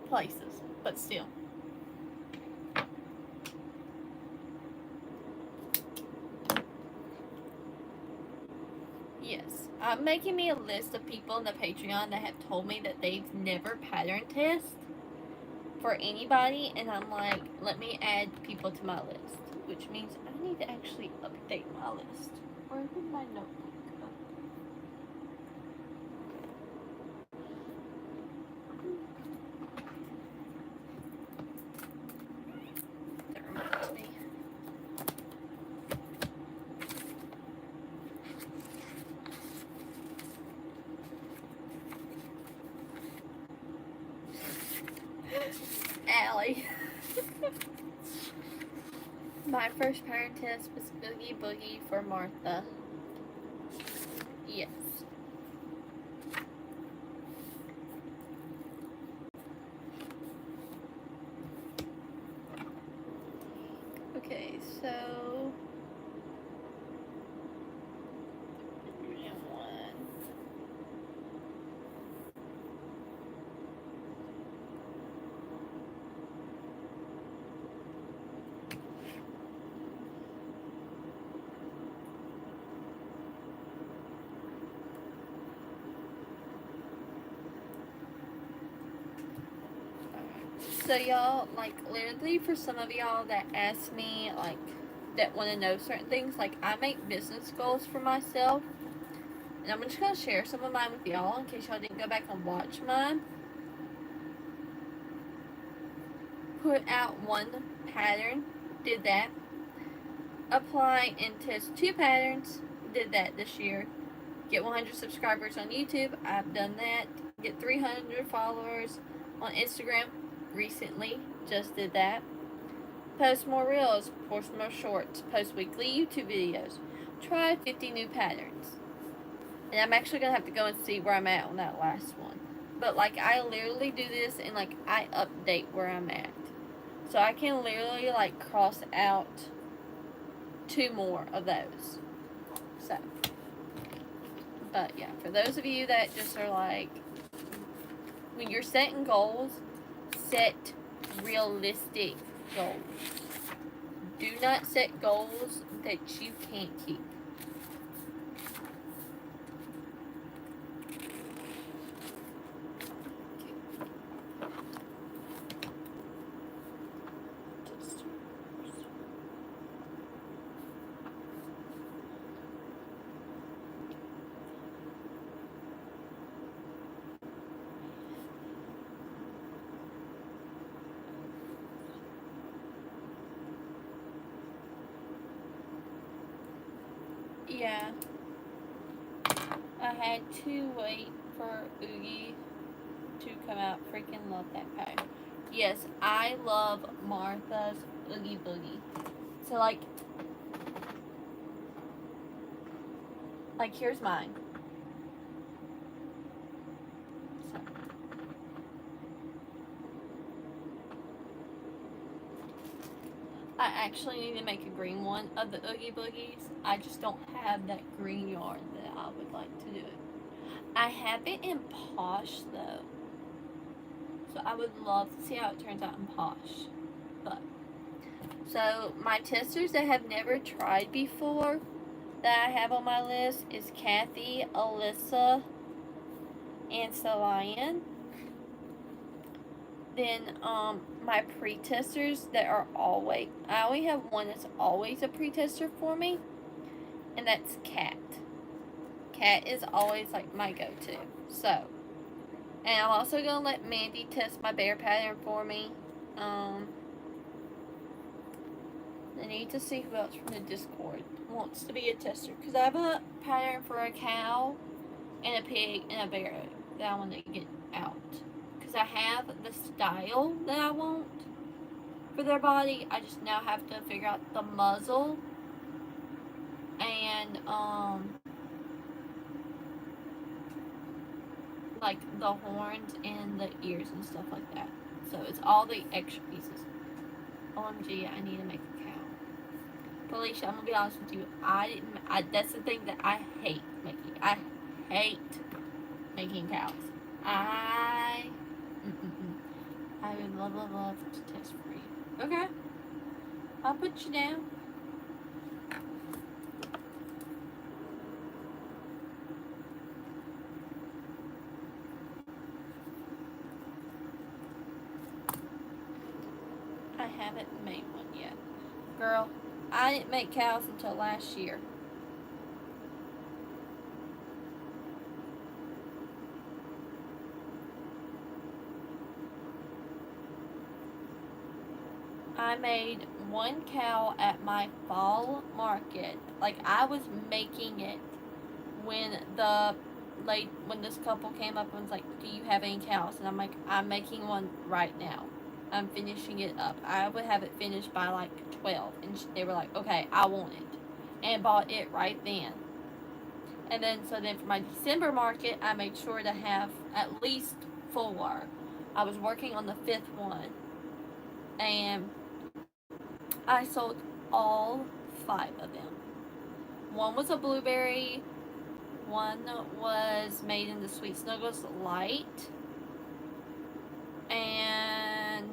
places, but still. Yes. I'm making me a list of people in the Patreon that have told me that they've never pattern test for anybody, and I'm like, let me add people to my list, which means I need to actually update my list. Where did my notebook go? That reminds me. Allie. My first pattern test was Oogie Boogie for Martha. Yes. Okay, so So y'all, like, literally for some of y'all that ask me, like, that want to know certain things, like, I make business goals for myself, and I'm just going to share some of mine with y'all in case y'all didn't go back and watch mine. Put out one pattern, did that. Apply and test 2 patterns, did that this year. Get 100 subscribers on YouTube, I've done that. Get 300 followers on Instagram, recently, just did that. Post more reels, post more shorts, post weekly YouTube videos. Try 50 new patterns. And I'm actually going to have to go and see where I'm at on that last one. But, like, I literally do this and, like, I update where I'm at. So I can literally, like, cross out 2 more of those. So, but yeah, for those of you that just are like, when you're setting goals, set realistic goals. Do not set goals that you can't keep. Yeah, I had to wait for Oogie to come out. Freaking love that pattern. Yes, I love Martha's Oogie Boogie. So like here's mine. So. I actually need to make a green one of the Oogie Boogies. I just don't have that green yarn that I would like to do it. I have it in Posh though. So I would love to see how it turns out in Posh. But so my testers that have never tried before that I have on my list is Kathy, Alyssa, and Celian. Then my pre-testers that are always, I only have one that's always a pre-tester for me, and that's Kat. Kat is always like my go-to. So, and I'm also gonna let Mandy test my bear pattern for me. I need to see who else from the Discord wants to be a tester, because I have a pattern for a cow and a pig and a bear that I want to get out. Because I have the style that I want for their body. I just now have to figure out the muzzle and like the horns and the ears and stuff like that. So it's all the extra pieces. OMG, I need to make a cow. Felicia, I'm gonna be honest with you. That's the thing that I hate making. I hate making cows. I would love to test for you. Okay, I'll put you down. I haven't made one yet. Girl, I didn't make cows until last year. I made one cow at my fall market. Like, I was making it when when this couple came up and was like, do you have any cows? And I'm like, I'm making one right now. I'm finishing it up. I would have it finished by like 12. And they were like, okay, I want it. And bought it right then. And then, so then for my December market, I made sure to have at least 4. I was working on the 5th one. And I sold all 5 of them. One was a blueberry. One was made in the Sweet Snuggles Light. And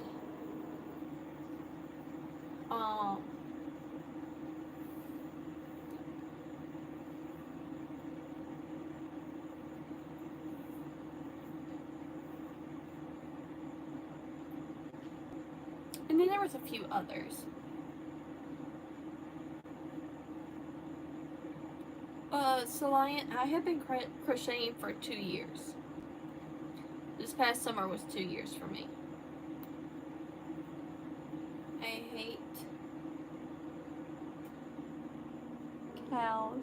And then there was a few others. Soliant, I have been crocheting for 2 years. This past summer was 2 years for me. I hate cows.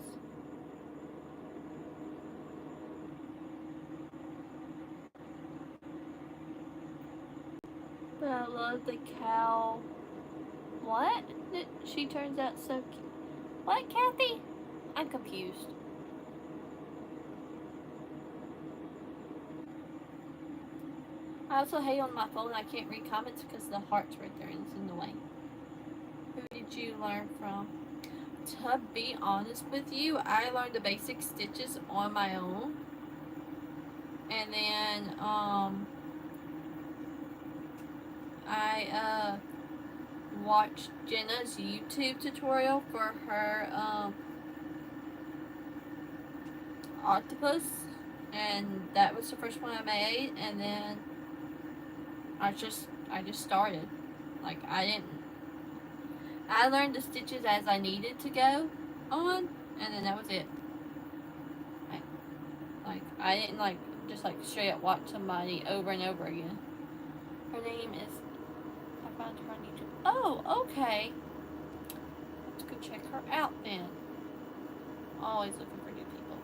But I love the cow. What? She turns out so cute. What, Kathy? I'm confused. I also hate on my phone I can't read comments because the heart's right there and it's in the way. Who did you learn from? To be honest with you, I learned the basic stitches on my own. And then, I, watched Jenna's YouTube tutorial for her, octopus. And that was the first one I made. And then I just started. Like, I learned the stitches as I needed to go on, and then that was it. Like I didn't just straight up watch somebody over and over again. Her name is, I found her on YouTube. Oh, okay. Let's go check her out then. Always looking for new people.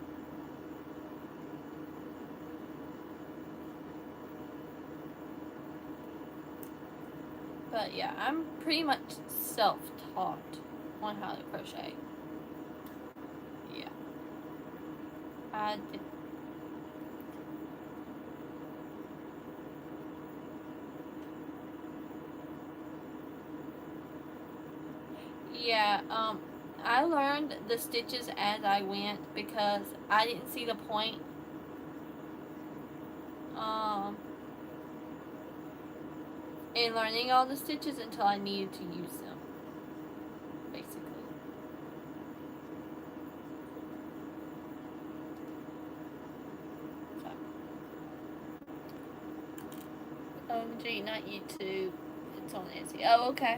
But yeah, I'm pretty much self-taught on how to crochet. Yeah. I did. Yeah, I learned the stitches as I went because I didn't see the point in learning all the stitches until I needed to use them, basically. So. OMG, not YouTube. It's on Etsy. Oh, okay.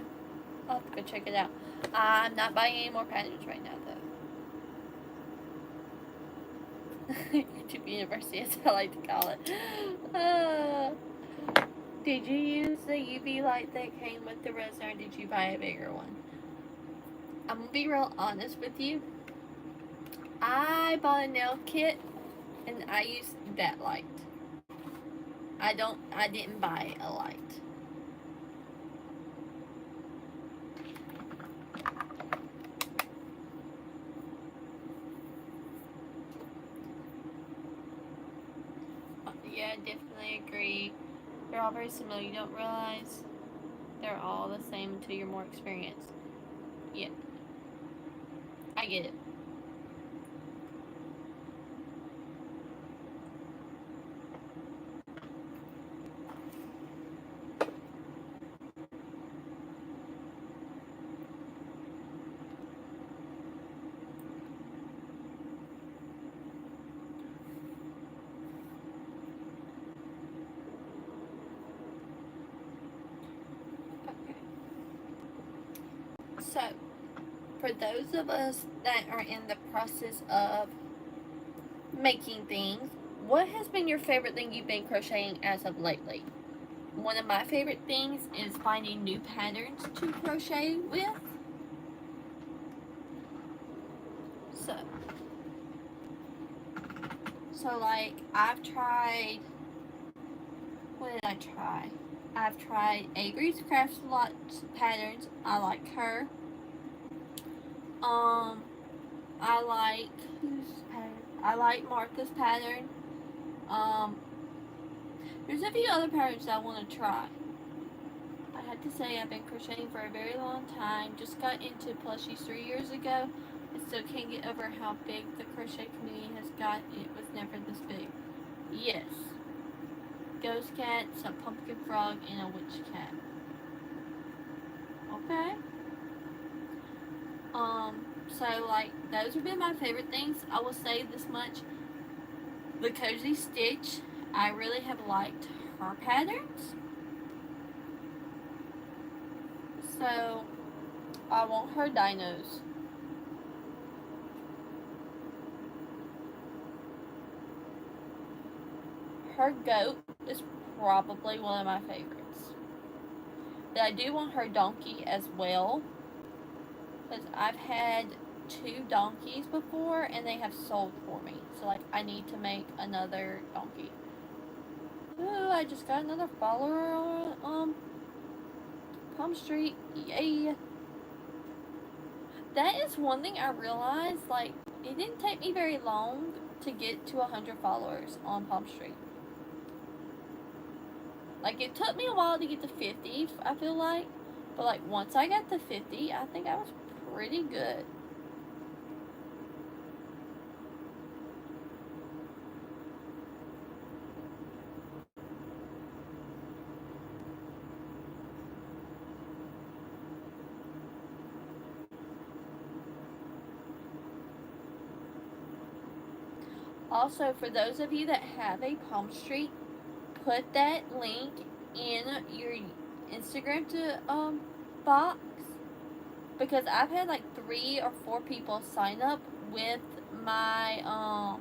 I'll have to go check it out. I'm not buying any more patterns right now, though. YouTube University, as I like to call it. Did you use the UV light that came with the resin, or did you buy a bigger one? I'm gonna be real honest with you. I bought a nail kit, and I used that light. I didn't buy a light. Yeah, I definitely agree. They're all very similar. You don't realize they're all the same until you're more experienced. Yeah. I get it. So, for those of us that are in the process of making things, what has been your favorite thing you've been crocheting as of lately? One of my favorite things is finding new patterns to crochet with. So like, I've tried, what did I try? I've tried Avery's Crafts Lots patterns. I like her. I like, whose pattern? I like Martha's pattern. There's a few other patterns I want to try. I have to say I've been crocheting for a very long time. Just got into plushies 3 years ago. I still can't get over how big the crochet community has got. It was never this big. Yes. Ghost cats, a pumpkin frog, and a witch cat. Okay. So like, those have been my favorite things. I will say this much. The Cozy Stitch, I really have liked her patterns. So I want her dinos. Her goat is probably one of my favorites. But I do want her donkey as well. Because I've had 2 donkeys before and they have sold for me. So like I need to make another donkey. Ooh, I just got another follower on Palm Street. Yay. That is one thing I realized, like, it didn't take me very long to get to 100 followers on Palm Street. Like, it took me a while to get to 50, I feel like. But, like, once I got to 50, I think I was pretty good. Also, for those of you that have a Palm Street, put that link in your Instagram to box, because I've had like 3 or 4 people sign up with my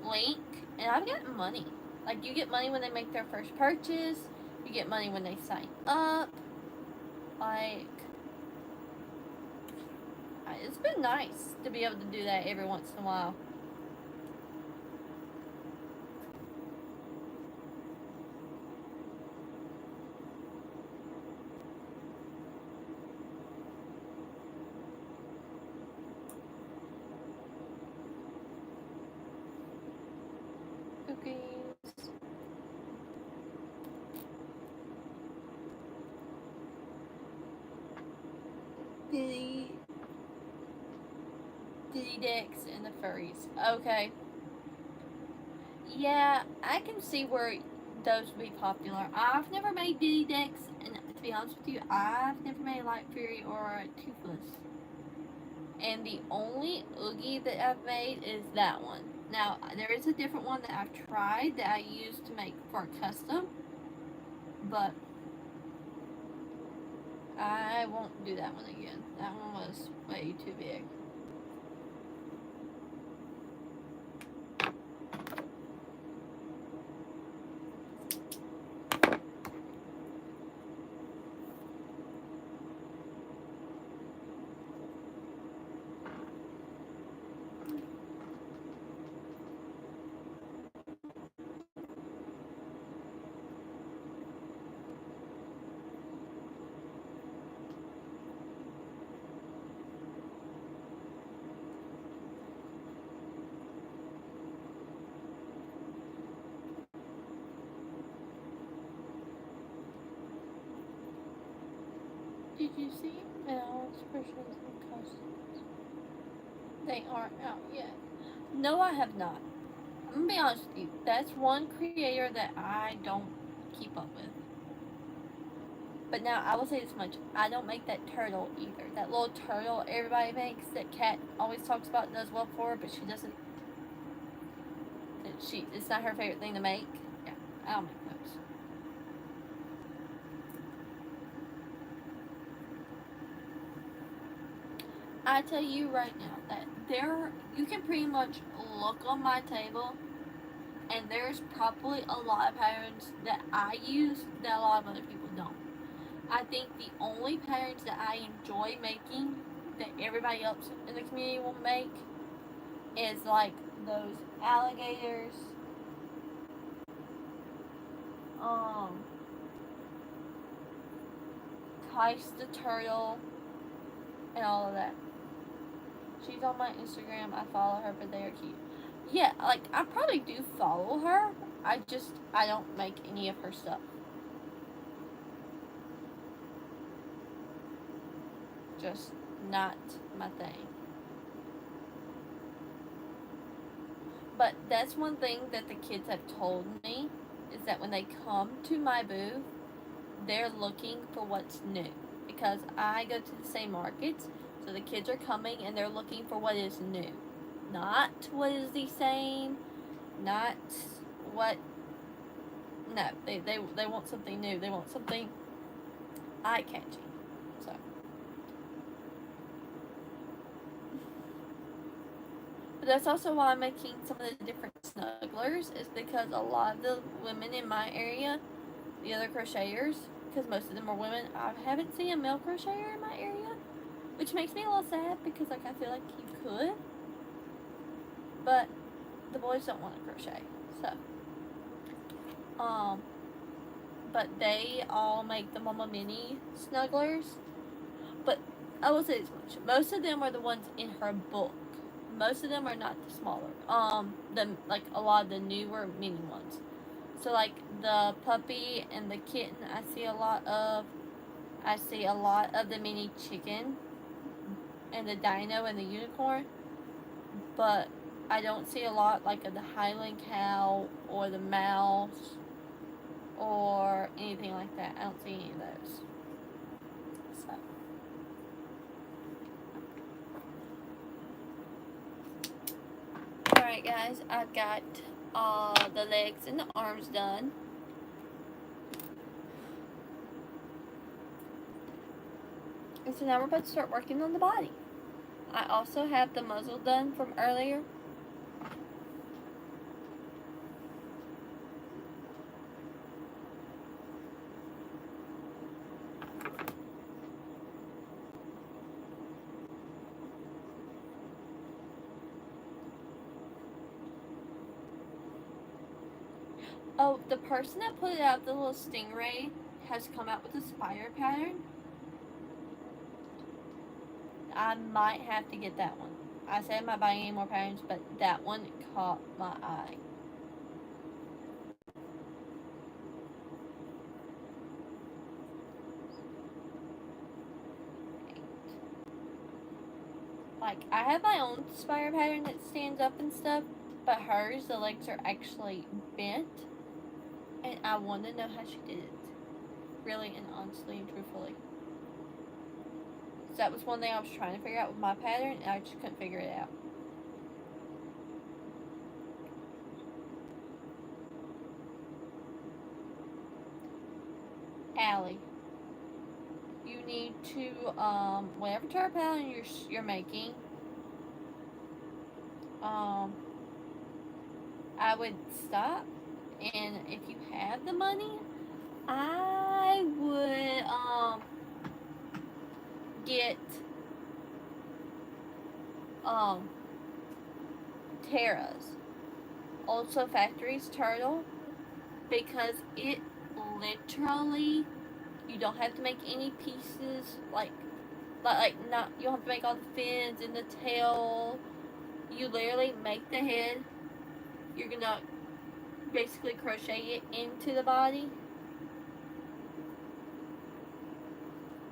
link, and I've gotten money. Like, you get money when they make their first purchase, you get money when they sign up. Like, it's been nice to be able to do that every once in a while. Cookies. Diddy Dex and the furries. Okay. Yeah, I can see where those would be popular. I've never made Diddy Dex, and to be honest with you, I've never made Light Fury or Toothless. And the only Oogie that I've made is that one. Now, there is a different one that I've tried that I used to make for a custom, but I won't do that one again. That one was way too big. Did you see Mel's versions and costumes? They aren't out yet. No, I have not. I'm gonna be honest with you. That's one creator that I don't keep up with. But now I will say this much: I don't make that turtle either. That little turtle everybody makes that Kat always talks about does well for her, but she doesn't. It's not her favorite thing to make. Yeah, I don't make those. I tell you right now that you can pretty much look on my table, and there's probably a lot of patterns that I use that a lot of other people don't. I think the only patterns that I enjoy making that everybody else in the community will make is like those alligators, Tice the turtle, and all of that. She's on my Instagram. I follow her, but they are cute. Yeah, like I probably do follow her. I don't make any of her stuff. Just not my thing. But that's one thing that the kids have told me is that when they come to my booth, they're looking for what's new. Because I go to the same markets, so the kids are coming and they're looking for what is new. Not what is the same, not what. No, they want something new. They want something eye-catching. So, but that's also why I'm making some of the different snugglers, is because a lot of the women in my area, the other crocheters, because most of them are women, I haven't seen a male crocheter in my area, which makes me a little sad because like I feel like you could, but the boys don't want to crochet. So, but they all make the Mama Mini snugglers. But I will say this much: most of them are the ones in her book. Most of them are not the smaller. Like a lot of the newer mini ones. So like the puppy and the kitten, I see a lot of. I see a lot of the mini chicken, and the dino and the unicorn, but I don't see a lot like of the Highland cow or the mouse or anything like that. I don't see any of those. So. Alright guys, I've got the legs and the arms done. And so now we're about to start working on the body. I also have the muzzle done from earlier. Oh, the person that put out the little stingray has come out with a spider pattern. I might have to get that one. I said I'm not buying any more patterns, but that one caught my eye. Like, I have my own spider pattern that stands up and stuff, but hers, the legs are actually bent. And I want to know how she did it. Really and honestly and truthfully. So that was one thing I was trying to figure out with my pattern, and I just couldn't figure it out. Allie, you need to, whatever turret pattern you're making, I would stop, and if you have the money, I would, get, Tara's Also Factory's turtle, because it literally, you don't have to make any pieces, like not, you don't have to make all the fins and the tail. You literally make the head. You're gonna basically crochet it into the body.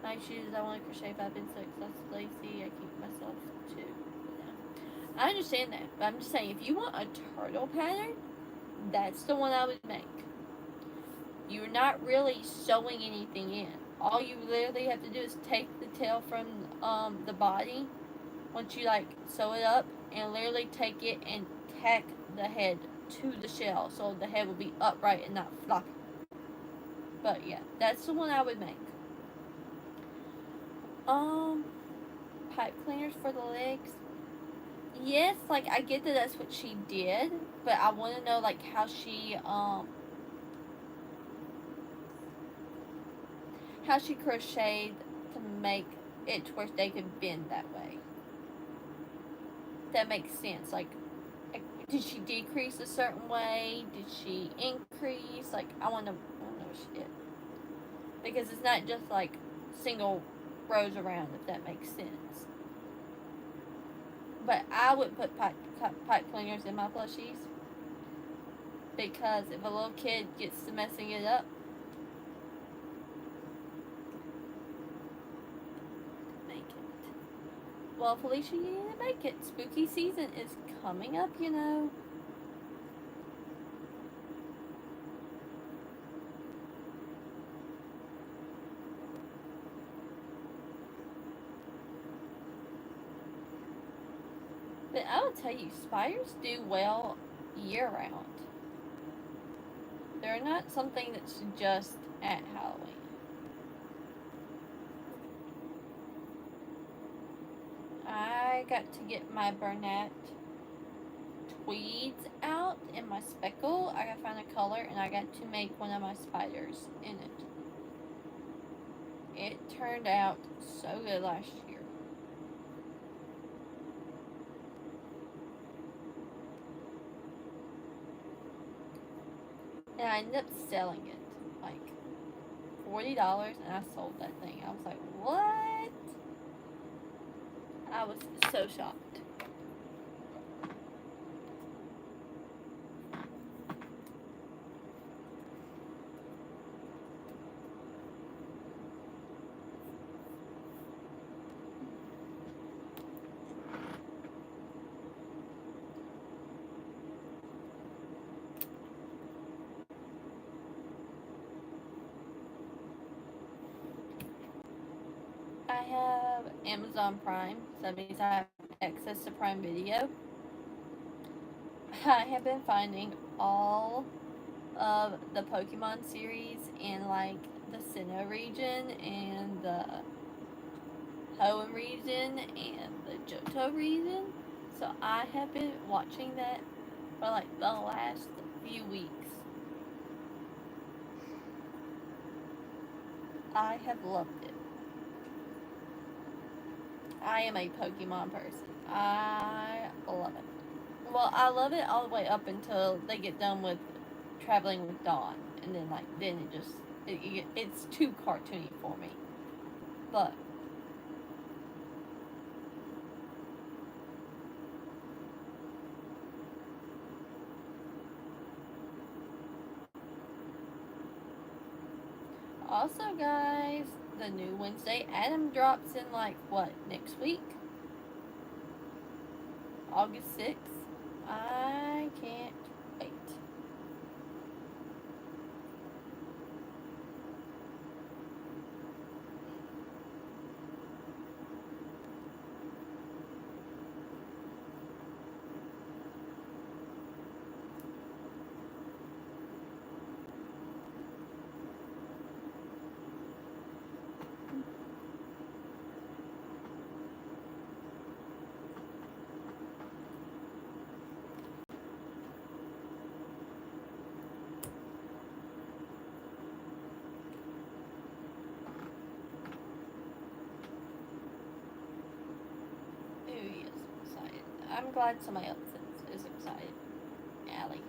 My shoes, I want to crochet 5 and 6. That's lazy. I keep myself too. Yeah. I understand that, but I'm just saying, if you want a turtle pattern, that's the one I would make. You're not really sewing anything in. All you literally have to do is take the tail from the body once you like sew it up, and literally take it and tack the head to the shell so the head will be upright and not floppy. But yeah, that's the one I would make. Pipe cleaners for the legs. Yes, like I get that that's what she did, but I want to know like how she crocheted to make it to where they could bend that way. That makes sense. Like, did she decrease a certain way? Did she increase? Like, I want to know what she did, because it's not just like single rows around, if that makes sense. But I would put pipe cleaners in my plushies, because if a little kid gets to messing it up, make it. Well, Felicia, you need to make it. Spooky season is coming up, you know. But I will tell you, spiders do well year round. They're not something that's just at Halloween. I got to get my Bernat tweeds out in my speckle. I got to find a color and I got to make one of my spiders in it. It turned out so good last year. And I ended up selling it. Like $40 and I sold that thing. I was like, what? I was so shocked. I have Amazon Prime, so that means I have access to Prime Video. I have been finding all of the Pokemon series in like the Sinnoh region and the Hoenn region and the Johto region. So I have been watching that for like the last few weeks. I have loved it. I am a Pokemon person. I love it. Well, I love it all the way up until they get done with traveling with Dawn, and then it just it's too cartoony for me. But also, guys, the new Wednesday Adam drops in like what, next week? August 6th. I can't wait. Ooh, yes, I'm excited. I'm glad somebody else is excited. Allie.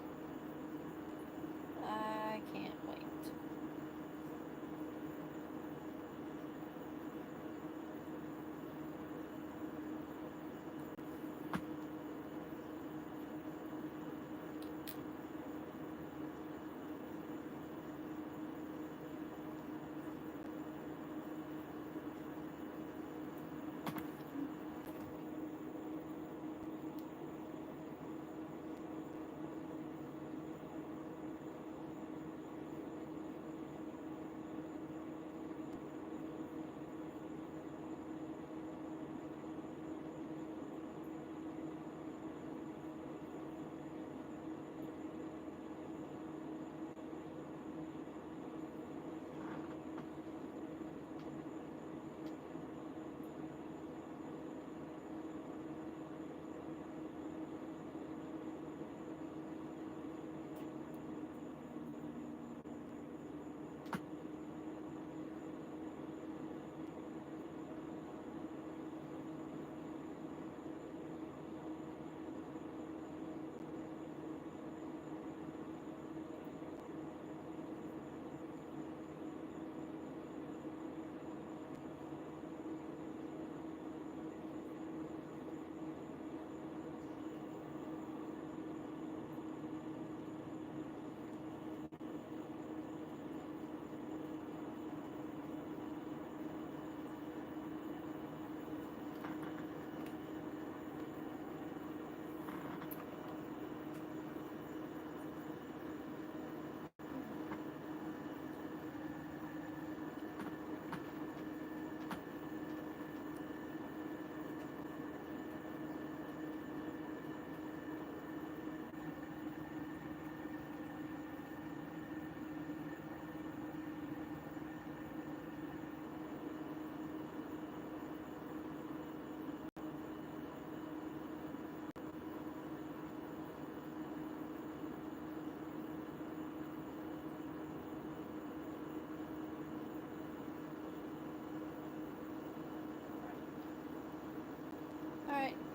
I can't wait.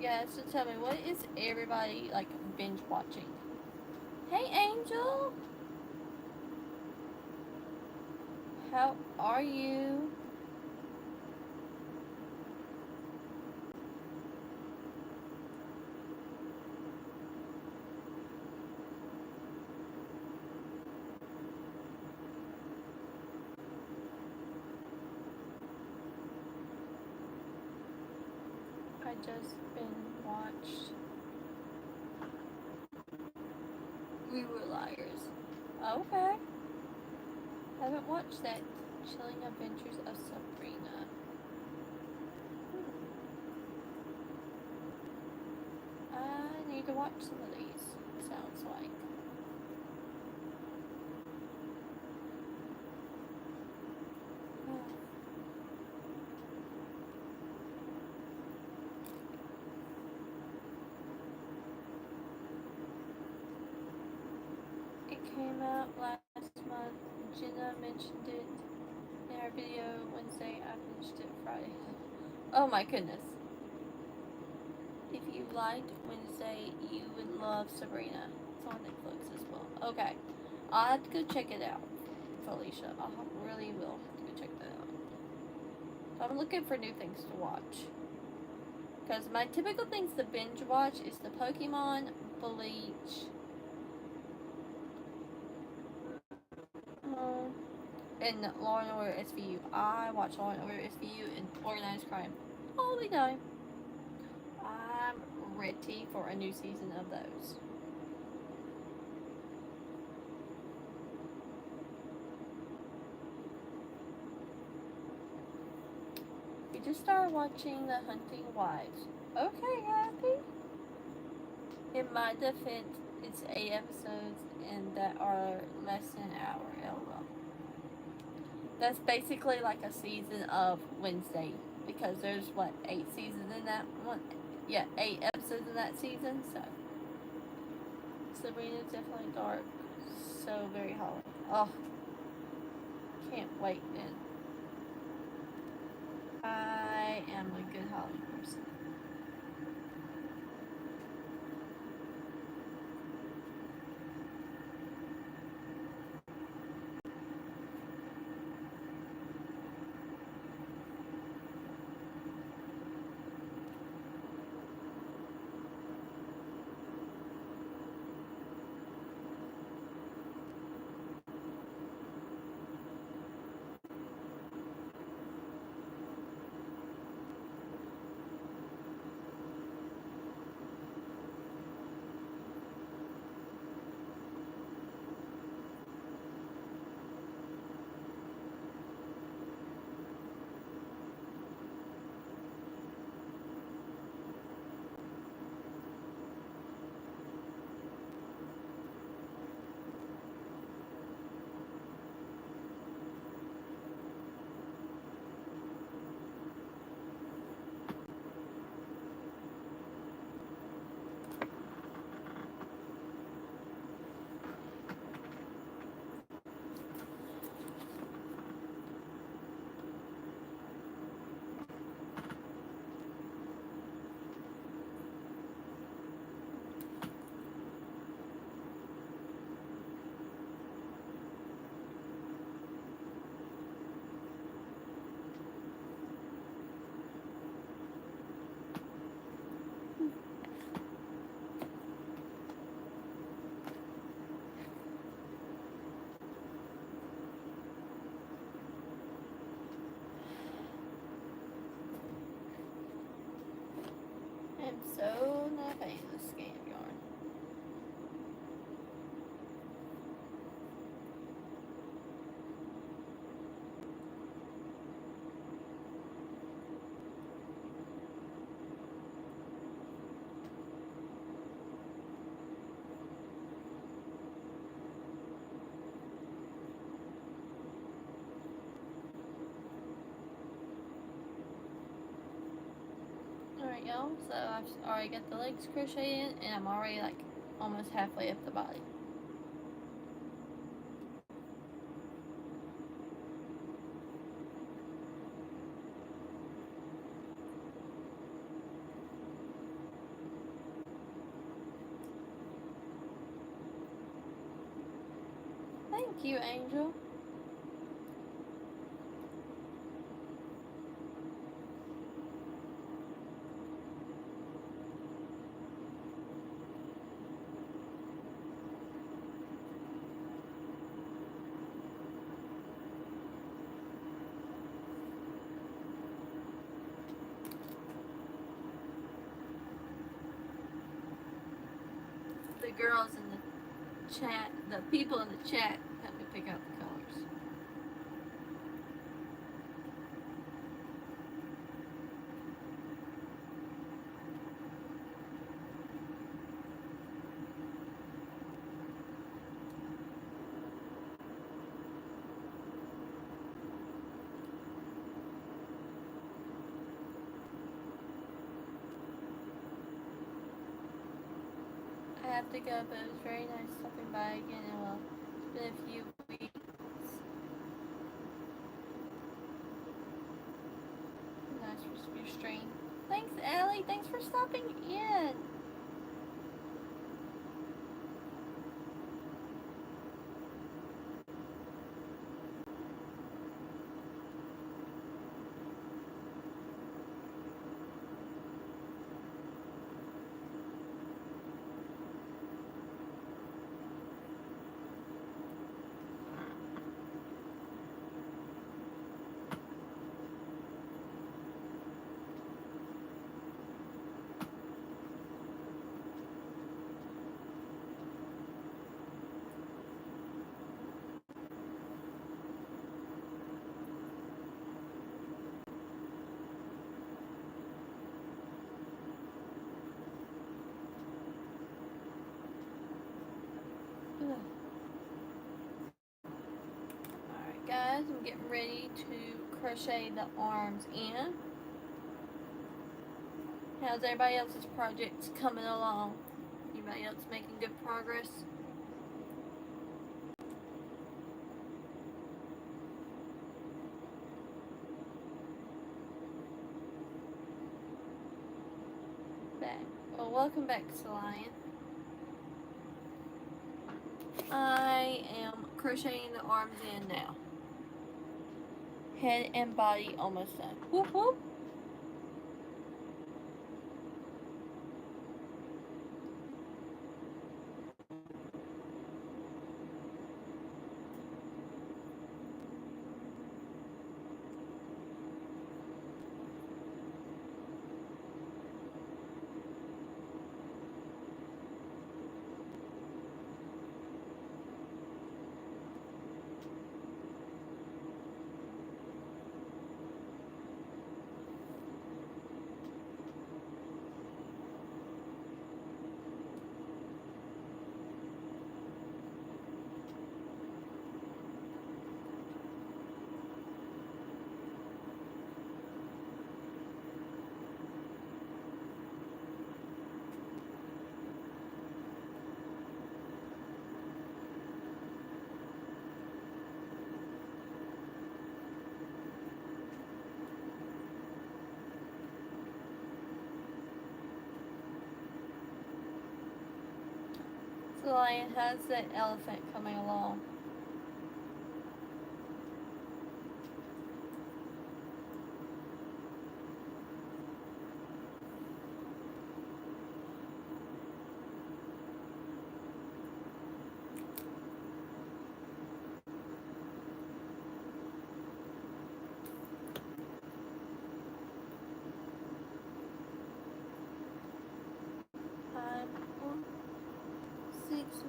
Yeah, so tell me, what is everybody like binge watching? Hey, Angel! How are you? I just been watched We Were Liars. Okay. Haven't watched that. Chilling Adventures of Sabrina. I need to watch some of these, sounds like. It came out last month. Jenna mentioned it in our video Wednesday. I finished it Friday. Oh my goodness. If you liked Wednesday, you would love Sabrina. It's on Netflix as well. Okay. I'll have to go check it out, Felicia. I really will have to go check that out. So I'm looking for new things to watch. Because my typical things to binge watch is the Pokemon, Bleach, and Law and Order SVU. I watch Law and Order SVU and Organized Crime all the time. I'm ready for a new season of those. We just started watching The Hunting Wives. Okay, happy. In my defense, it's 8 episodes and that are less than an hour. LOL. That's basically like a season of Wednesday because there's what 8 seasons in that one. Yeah, 8 episodes in that season. So Sabrina's definitely dark. So very hollow. Oh, can't wait then. I am a good Holly person. I'm so not a fan of this scam yarn. Alright, y'all. So I've already got the legs crocheted and I'm already like almost halfway up the body. Thank you, Angel. The girls in the chat, the people in the chat, help me pick out the colors. I have to go, but it was very nice stopping by again. And well, it's been a few weeks. Nice for your stream. Thanks, Allie. Thanks for stopping in. Alright guys, I'm getting ready to crochet the arms in. How's everybody else's projects coming along? Anybody else making good progress? Back. Well, welcome back, Lion. I am crocheting the arms in now. Head and body almost done. Whoop whoop. The lion has the elephant coming along.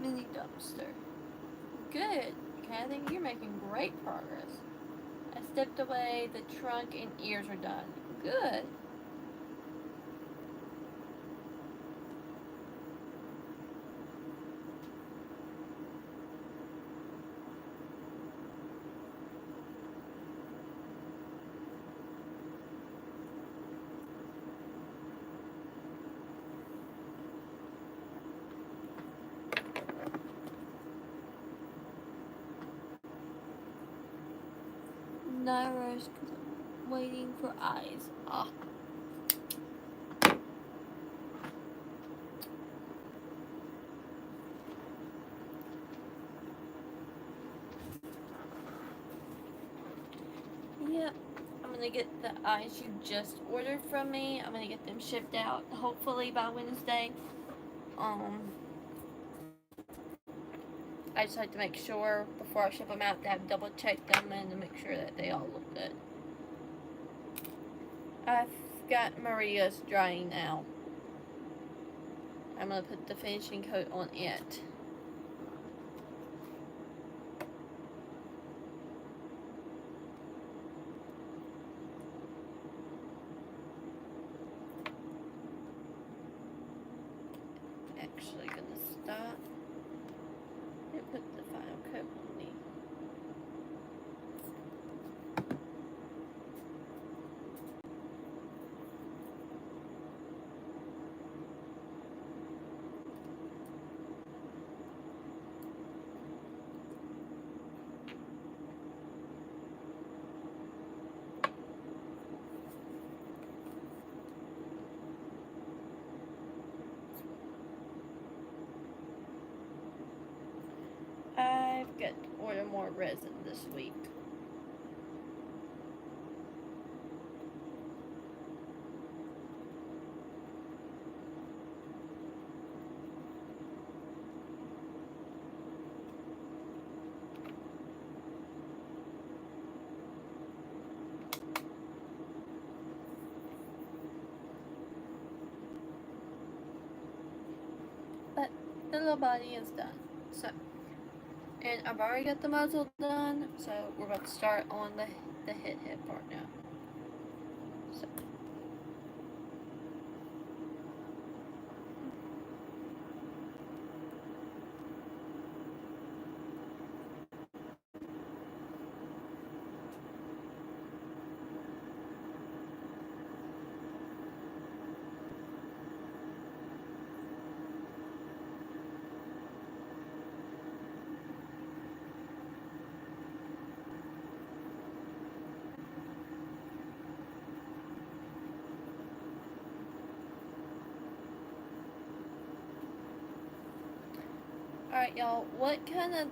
Mini dumpster. Good. Okay, I think you're making great progress. I stepped away, the trunk and ears are done. Good. No rush because I'm waiting for eyes. Ah. gonna get the eyes you just ordered from me. I'm gonna get them shipped out hopefully by Wednesday. I just like to make sure before I ship them out that I've double checked them and to make sure that they all look good. I've got Maria's drying now. I'm gonna put the finishing coat on it. Actually gonna stop and put the final coat on me. I've got to order more resin this week. But the little body is done. So, and I've already got the muzzle done, so we're about to start on the head part now. So. Alright, y'all, what kind of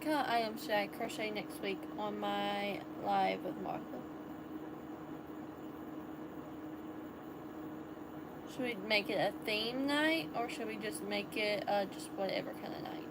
items should I crochet next week on my live with Martha? Should we make it a theme night, or should we just make it just whatever kind of night?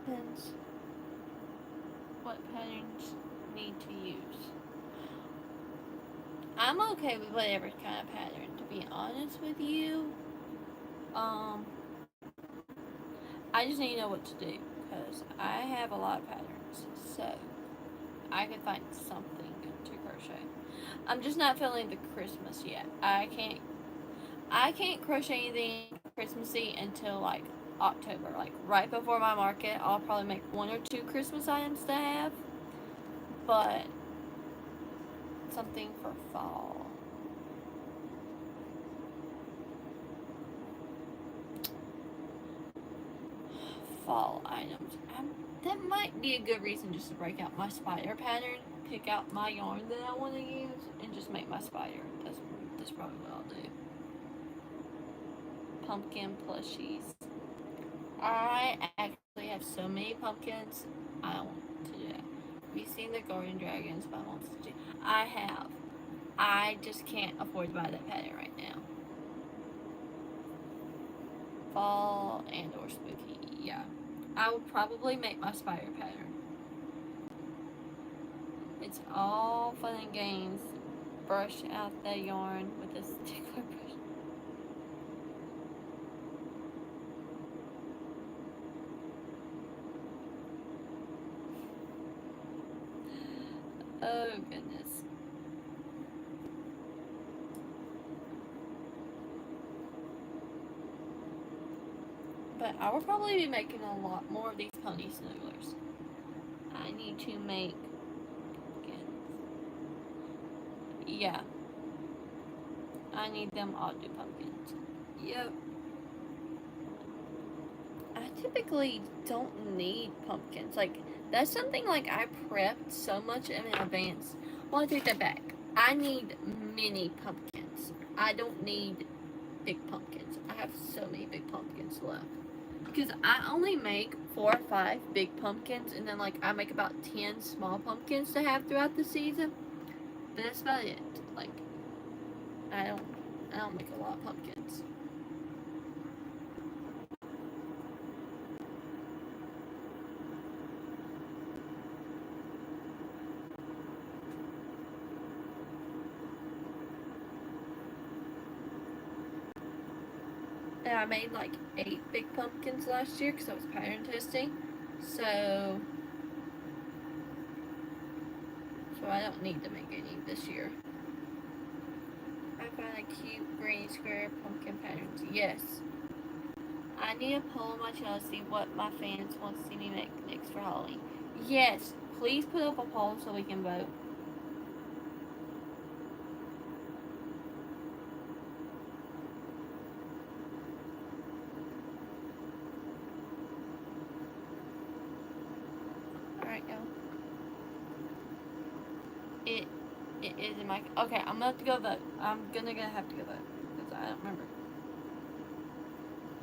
Depends what patterns need to use. I'm okay with whatever kind of pattern, to be honest with you. I just need to know what to do, because I have a lot of patterns, so I could find something to crochet. I'm just not feeling the Christmas yet. I can't crochet anything Christmassy until like October, like right before my market. I'll probably make 1 or 2 Christmas items to have, but something for fall. Fall items. That might be a good reason just to break out my spider pattern, pick out my yarn that I want to use, and just make my spider. That's probably what I'll do. Pumpkin plushies. I actually have so many pumpkins. I don't want to do that. Have you seen the Garden Dragons by Monster? I have. I just can't afford to buy that pattern right now. Fall and or spooky, yeah. I will probably make my spider pattern. It's all fun and games. Brush out the yarn with a stickler brush. Oh goodness. But I will probably be making a lot more of these pony snugglers. I need to make pumpkins. Yeah. I need them all to do pumpkins. Yep. I typically don't need pumpkins. Like, that's something like I prepped so much in advance. Well, I take that back. I need mini pumpkins. I don't need big pumpkins. I have so many big pumpkins left. Because I only make 4 or 5 big pumpkins, and then like I make about 10 small pumpkins to have throughout the season. But that's about it. Like, I don't make a lot of pumpkins. And I made like 8 big pumpkins last year because I was pattern testing. So I don't need to make any this year. I found a cute granny square pumpkin patterns. Yes. I need to poll my channel to see what my fans want to see me make next for Halloween. Yes. Please put up a poll so we can vote. Alright, y'all. It is in my... Okay, I'm gonna have to go vote. I'm gonna have to go vote. Because I don't remember.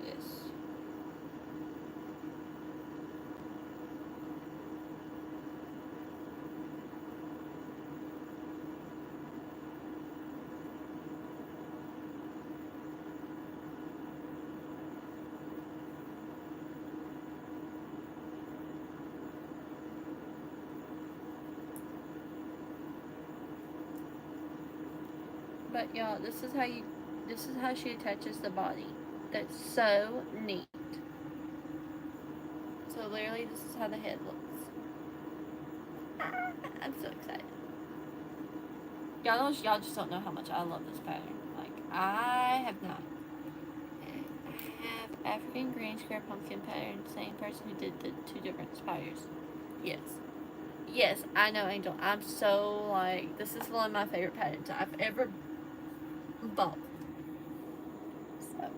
Yes. But y'all, this is how she attaches the body. That's so neat. So literally, this is how the head looks. Ah, I'm so excited. Y'all just don't know how much I love this pattern. Like, I have not. I have African green square pumpkin pattern. Same person who did the 2 different spiders. Yes. Yes, I know, Angel. I'm so, like, this is one of my favorite patterns I've ever bought. So.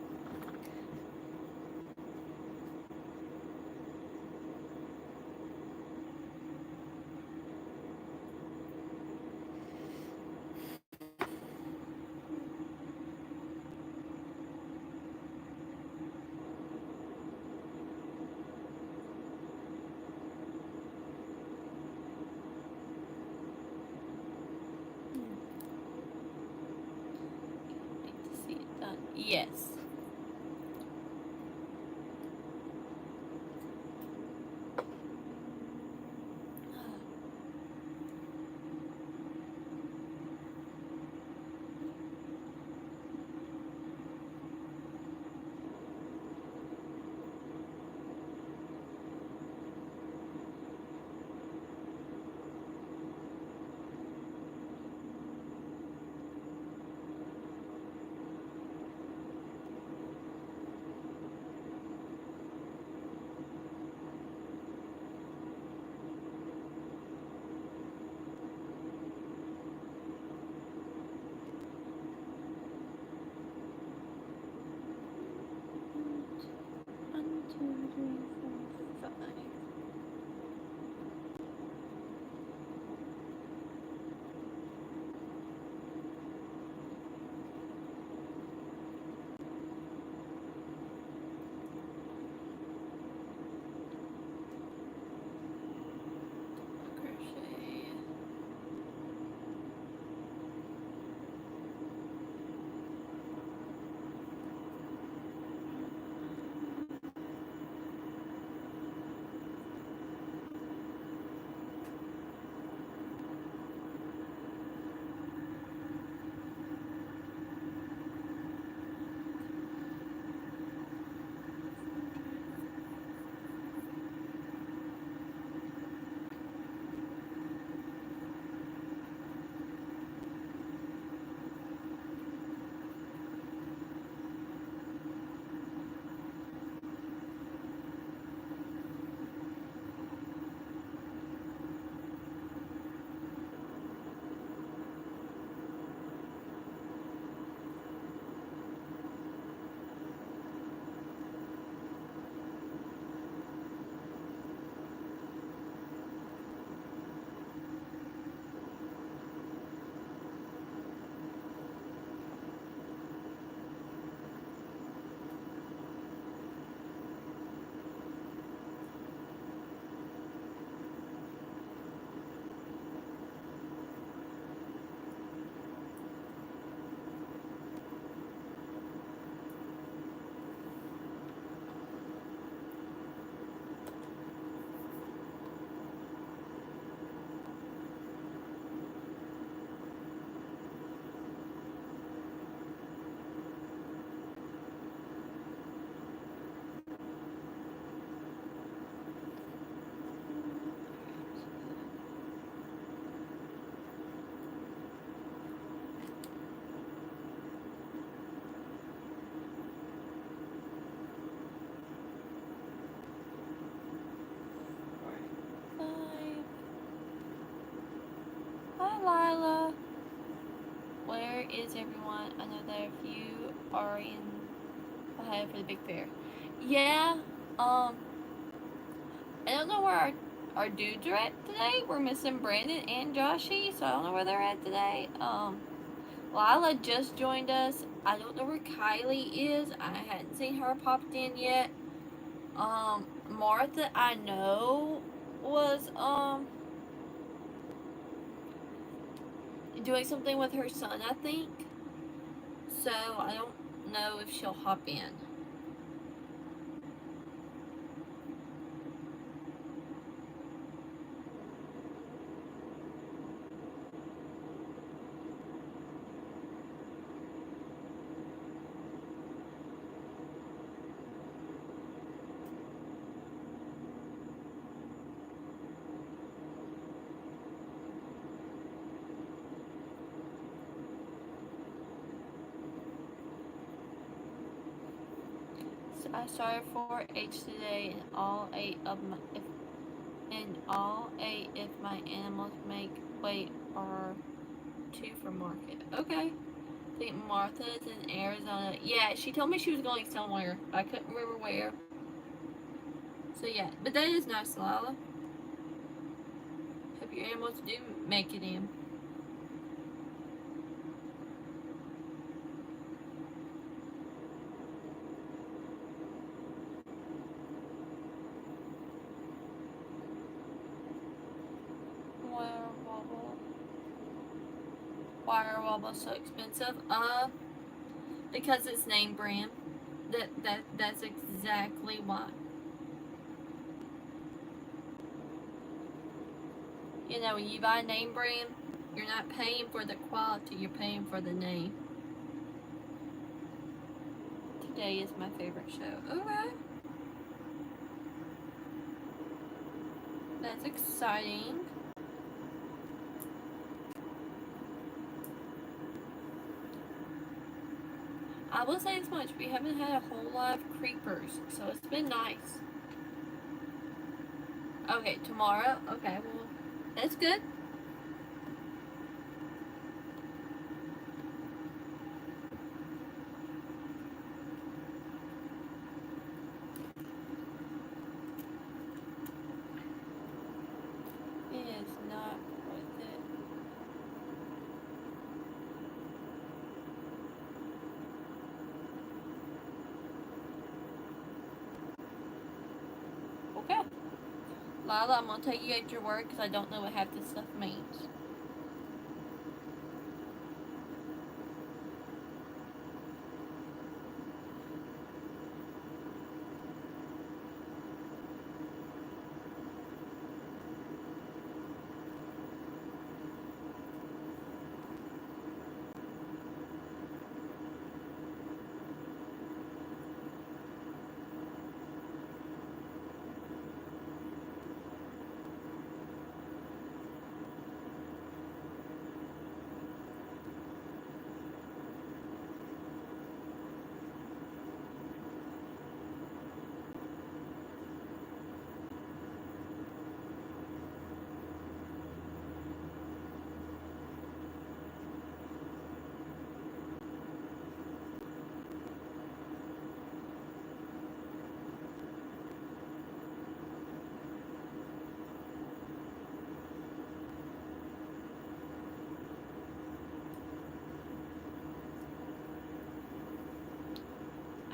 is everyone? I know that a few are in Ohio for the big fair. Yeah, I don't know where our dudes are at today. We're missing Brandon and Joshy, so I don't know where they're at today. Lila just joined us. I don't know where Kylie is. I hadn't seen her popped in yet. Martha, I know, was doing something with her son, I think. So I don't know if she'll hop in. So I started 4-H today, and all eight if my animals make weight are 2 for market. Okay. I think Martha's in Arizona. Yeah, she told me she was going somewhere. I couldn't remember where. So yeah, but that is nice, Lila. Hope your animals do make it in. Why are wobbles so expensive? Because it's name brand. That's exactly why. You know, when you buy name brand, you're not paying for the quality, you're paying for the name. Today is my favorite show. Okay. That's exciting. I will say this much, we haven't had a whole lot of creepers, so it's been nice. Okay, tomorrow? Okay, well, that's good. It is not worth it. Okay. Lila, I'm gonna take you at your word because I don't know what half this stuff means.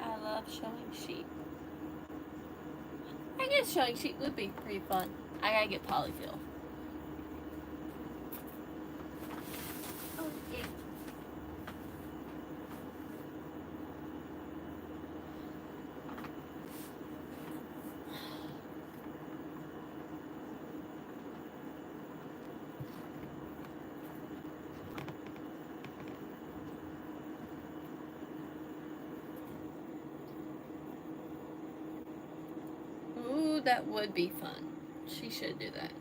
I love showing sheep. I guess showing sheep would be pretty fun. I gotta get polyfill. Oh, yeah. Ooh, that would be fun. She should do that.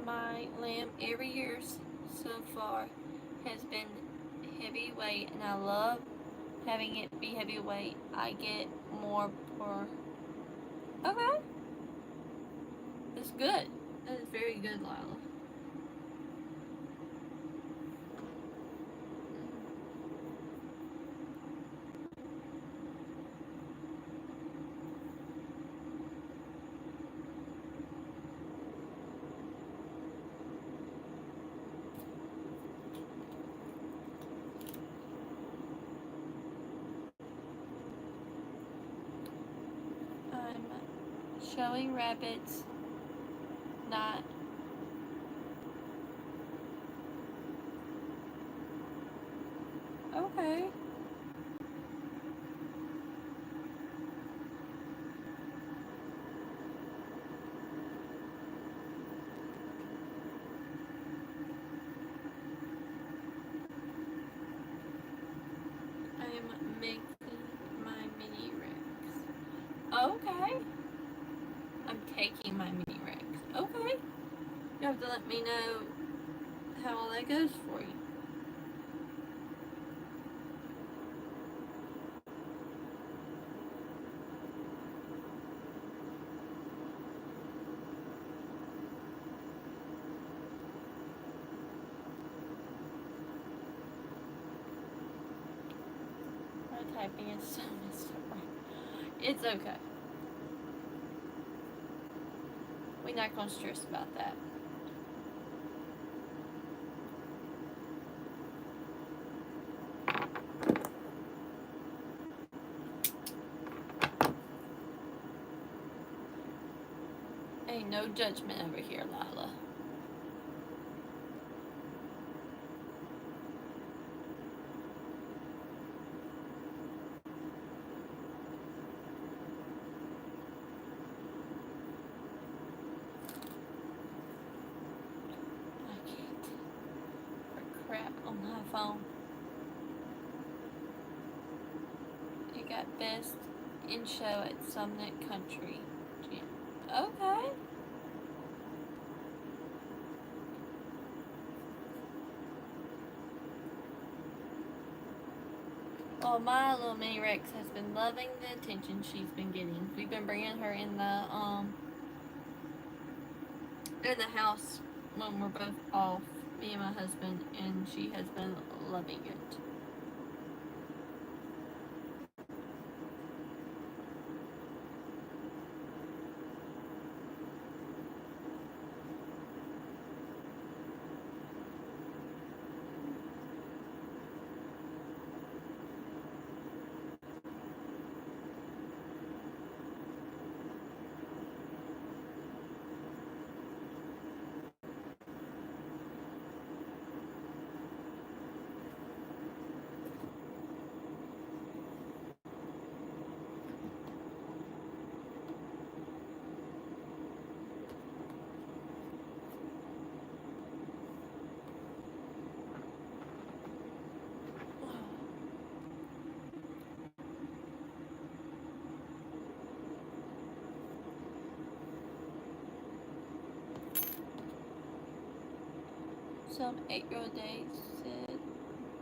My my lamb every year so far has been heavyweight, and I love having it be heavyweight. I get more per. Okay, that's good. That is very good, Lila. I'm showing rabbits, not. Okay. I am making my mini Rex. Okay. I'm taking my mini Rex. Okay. You have to let me know how all that goes for you. My typing is so messed up right. It's okay. We're not gonna stress about that. Ain't no judgment over here, Lila. I can't. For crap on my phone. You got best in show at Summit Country Gym. Okay. Well, my little mini Rex has been loving the attention she's been getting. We've been bringing her in the house when we're both off, me and my husband, and she has been loving it. Some 8-year-old Dave said,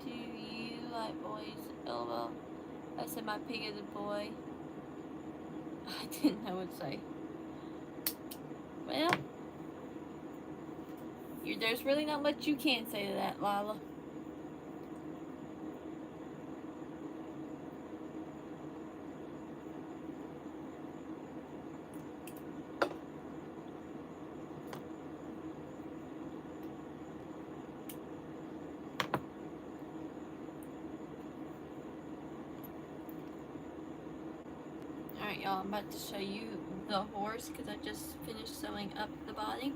"Do you like boys?" LOL. I said my pig is a boy. I didn't know what to say. Well, there's really not much you can say to that, Lila. Alright, y'all, I'm about to show you the horse because I just finished sewing up the body.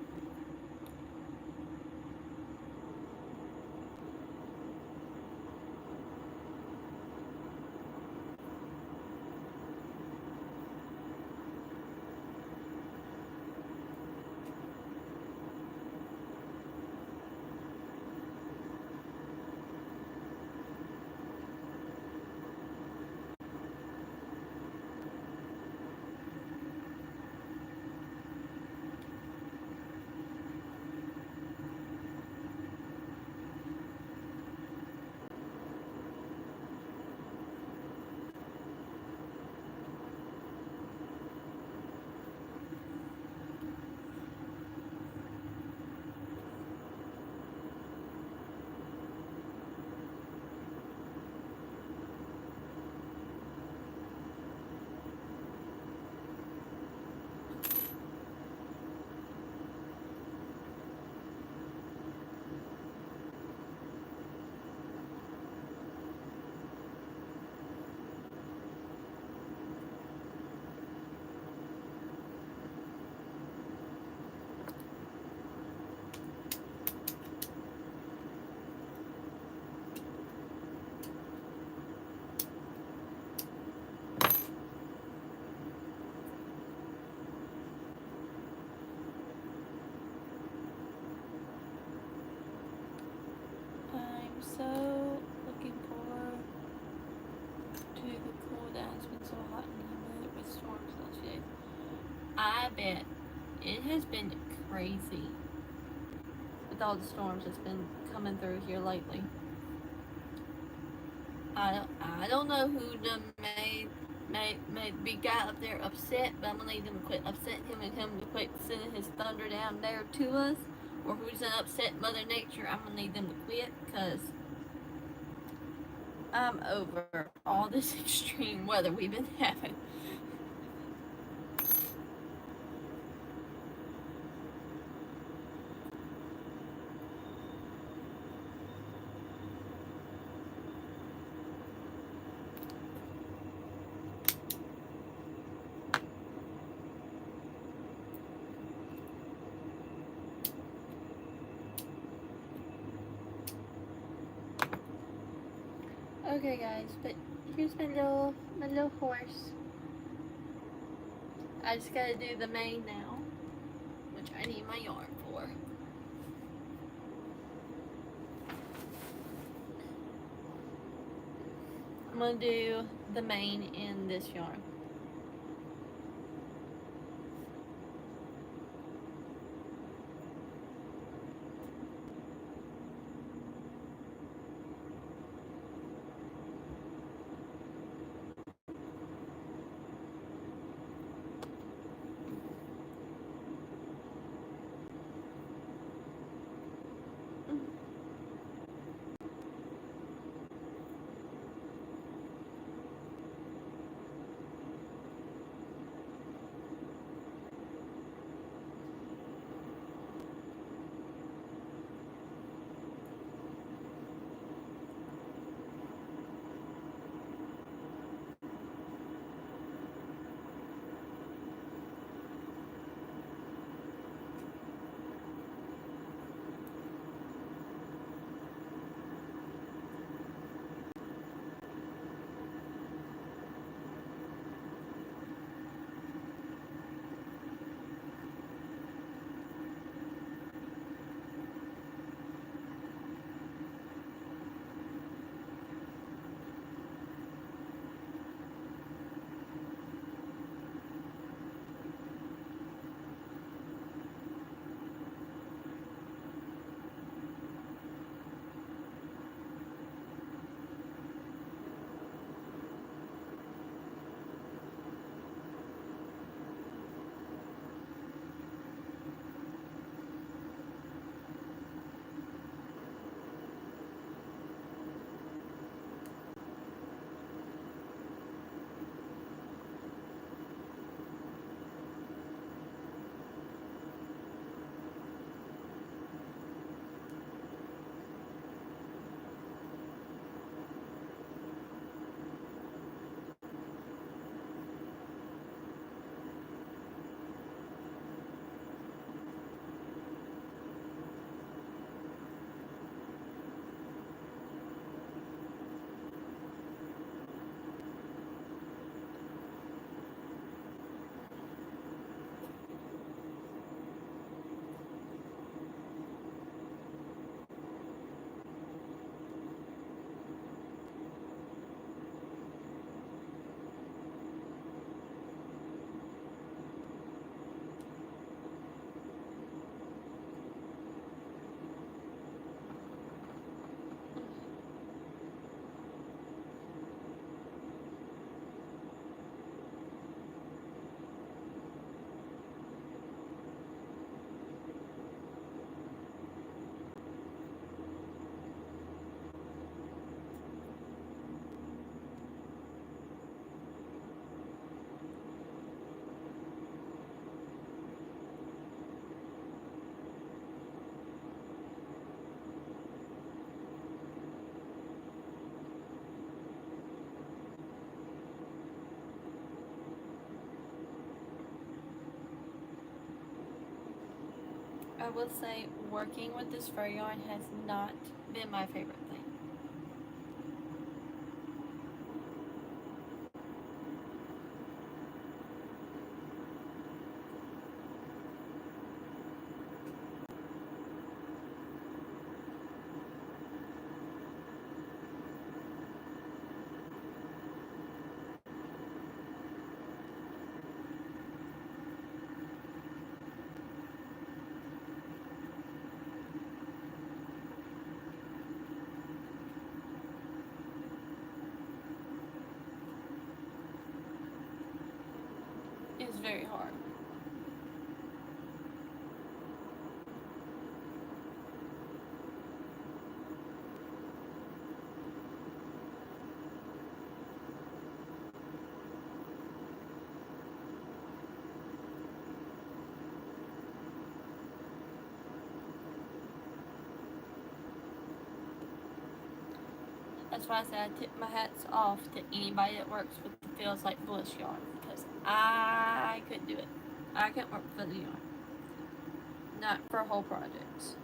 bet it has been crazy with all the storms that's been coming through here lately. I don't know who done made big guy up there upset, but I'm gonna need them to quit upsetting him and him to quit sending his thunder down there to us. Or who's gonna upset Mother Nature, I'm gonna need them to quit, because I'm over all this extreme weather we've been having. Okay guys, but here's my little horse. I just gotta do the mane now, which I need my yarn for. I'm gonna do the mane in this yarn. I will say working with this fur yarn has not been my favorite thing. very hard. That's why I said I tip my hats off to anybody that works with the Feels Like Bliss yarn, because I couldn't do it. I couldn't work for the yarn. Not for whole projects.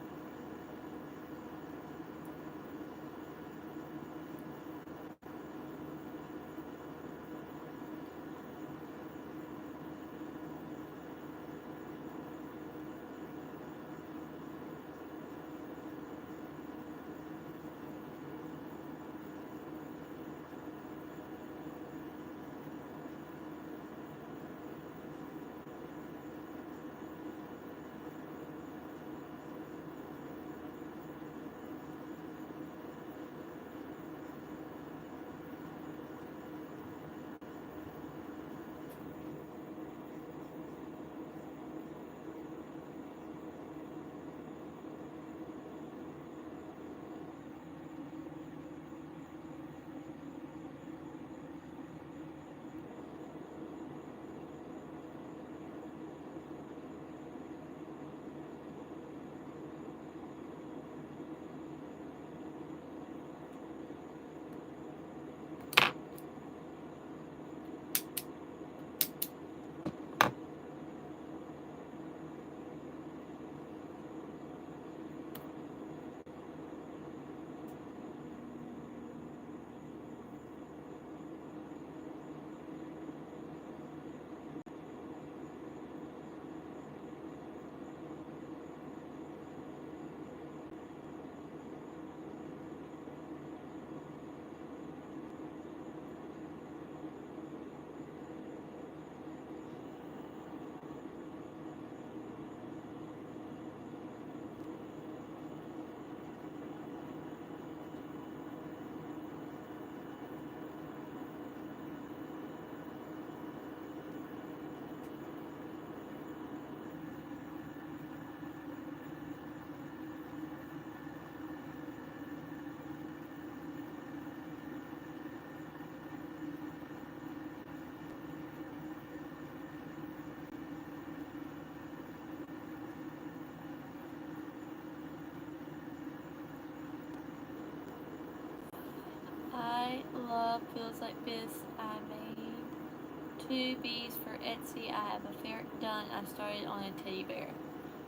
I love Feels Like This. I made 2 bees for Etsy. I have a ferret done. I started on a teddy bear.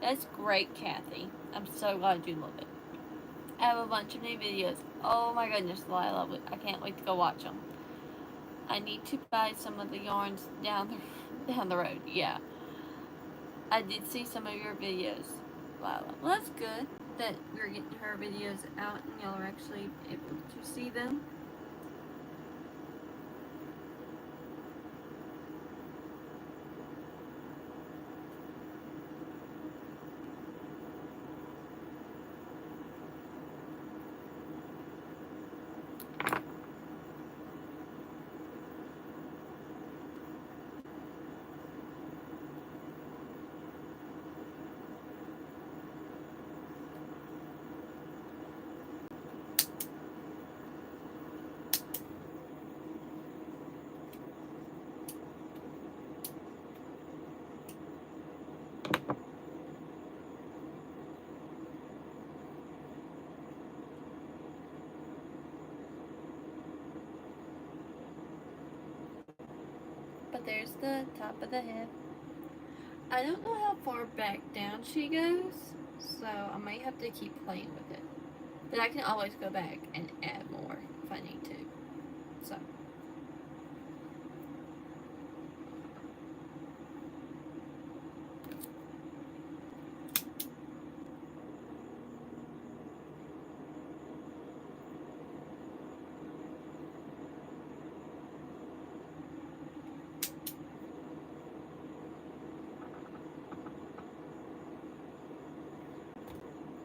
That's great, Kathy. I'm so glad you love it. I have a bunch of new videos. Oh my goodness, I love it. I can't wait to go watch them. I need to buy some of the yarns down the road. Yeah. I did see some of your videos, Lila. Well, that's good that we're getting her videos out and y'all are actually able to see them. But there's the top of the head. I don't know how far back down she goes, so I might have to keep playing with it. But I can always go back and add more if I need to. So.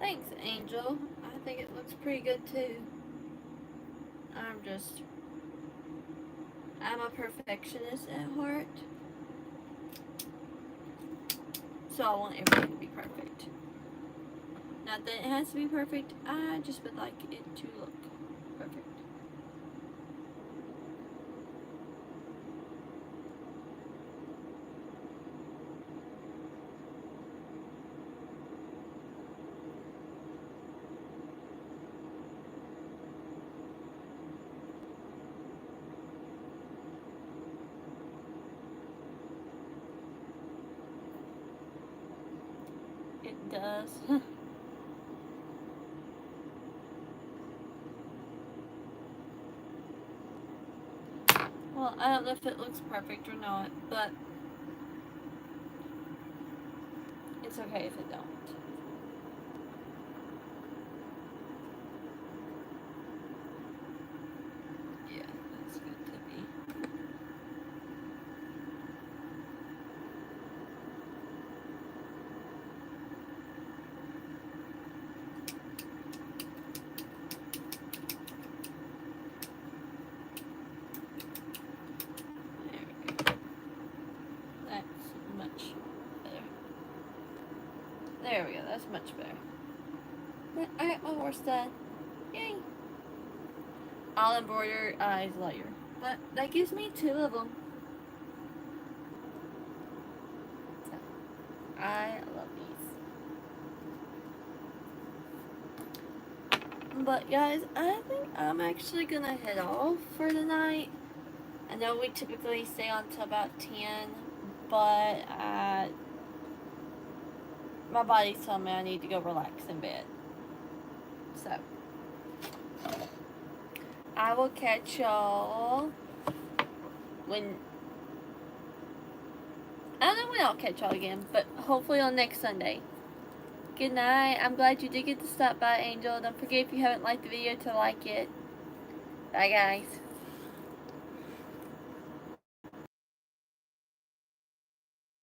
Thanks, Angel. I think it looks pretty good too. I'm a perfectionist at heart. So I want everything to be perfect. Not that it has to be perfect, I just would like it to look perfect. It does. Well, I don't know if it looks perfect or not, but it's okay if it don't. Yeah, that's good to be. There we go. That's much better. There we go, that's much better. I got my horse done. Yay! I'll embroider eyes later. But that gives me 2 of them. So, I love these. But guys, I think I'm actually gonna head off for the night. I know we typically stay on till about 10, but my body's telling me I need to go relax in bed. So, I will catch y'all when... I don't know when I'll catch y'all again, but hopefully on next Sunday. Good night. I'm glad you did get to stop by, Angel. Don't forget, if you haven't liked the video, to like it. Bye, guys.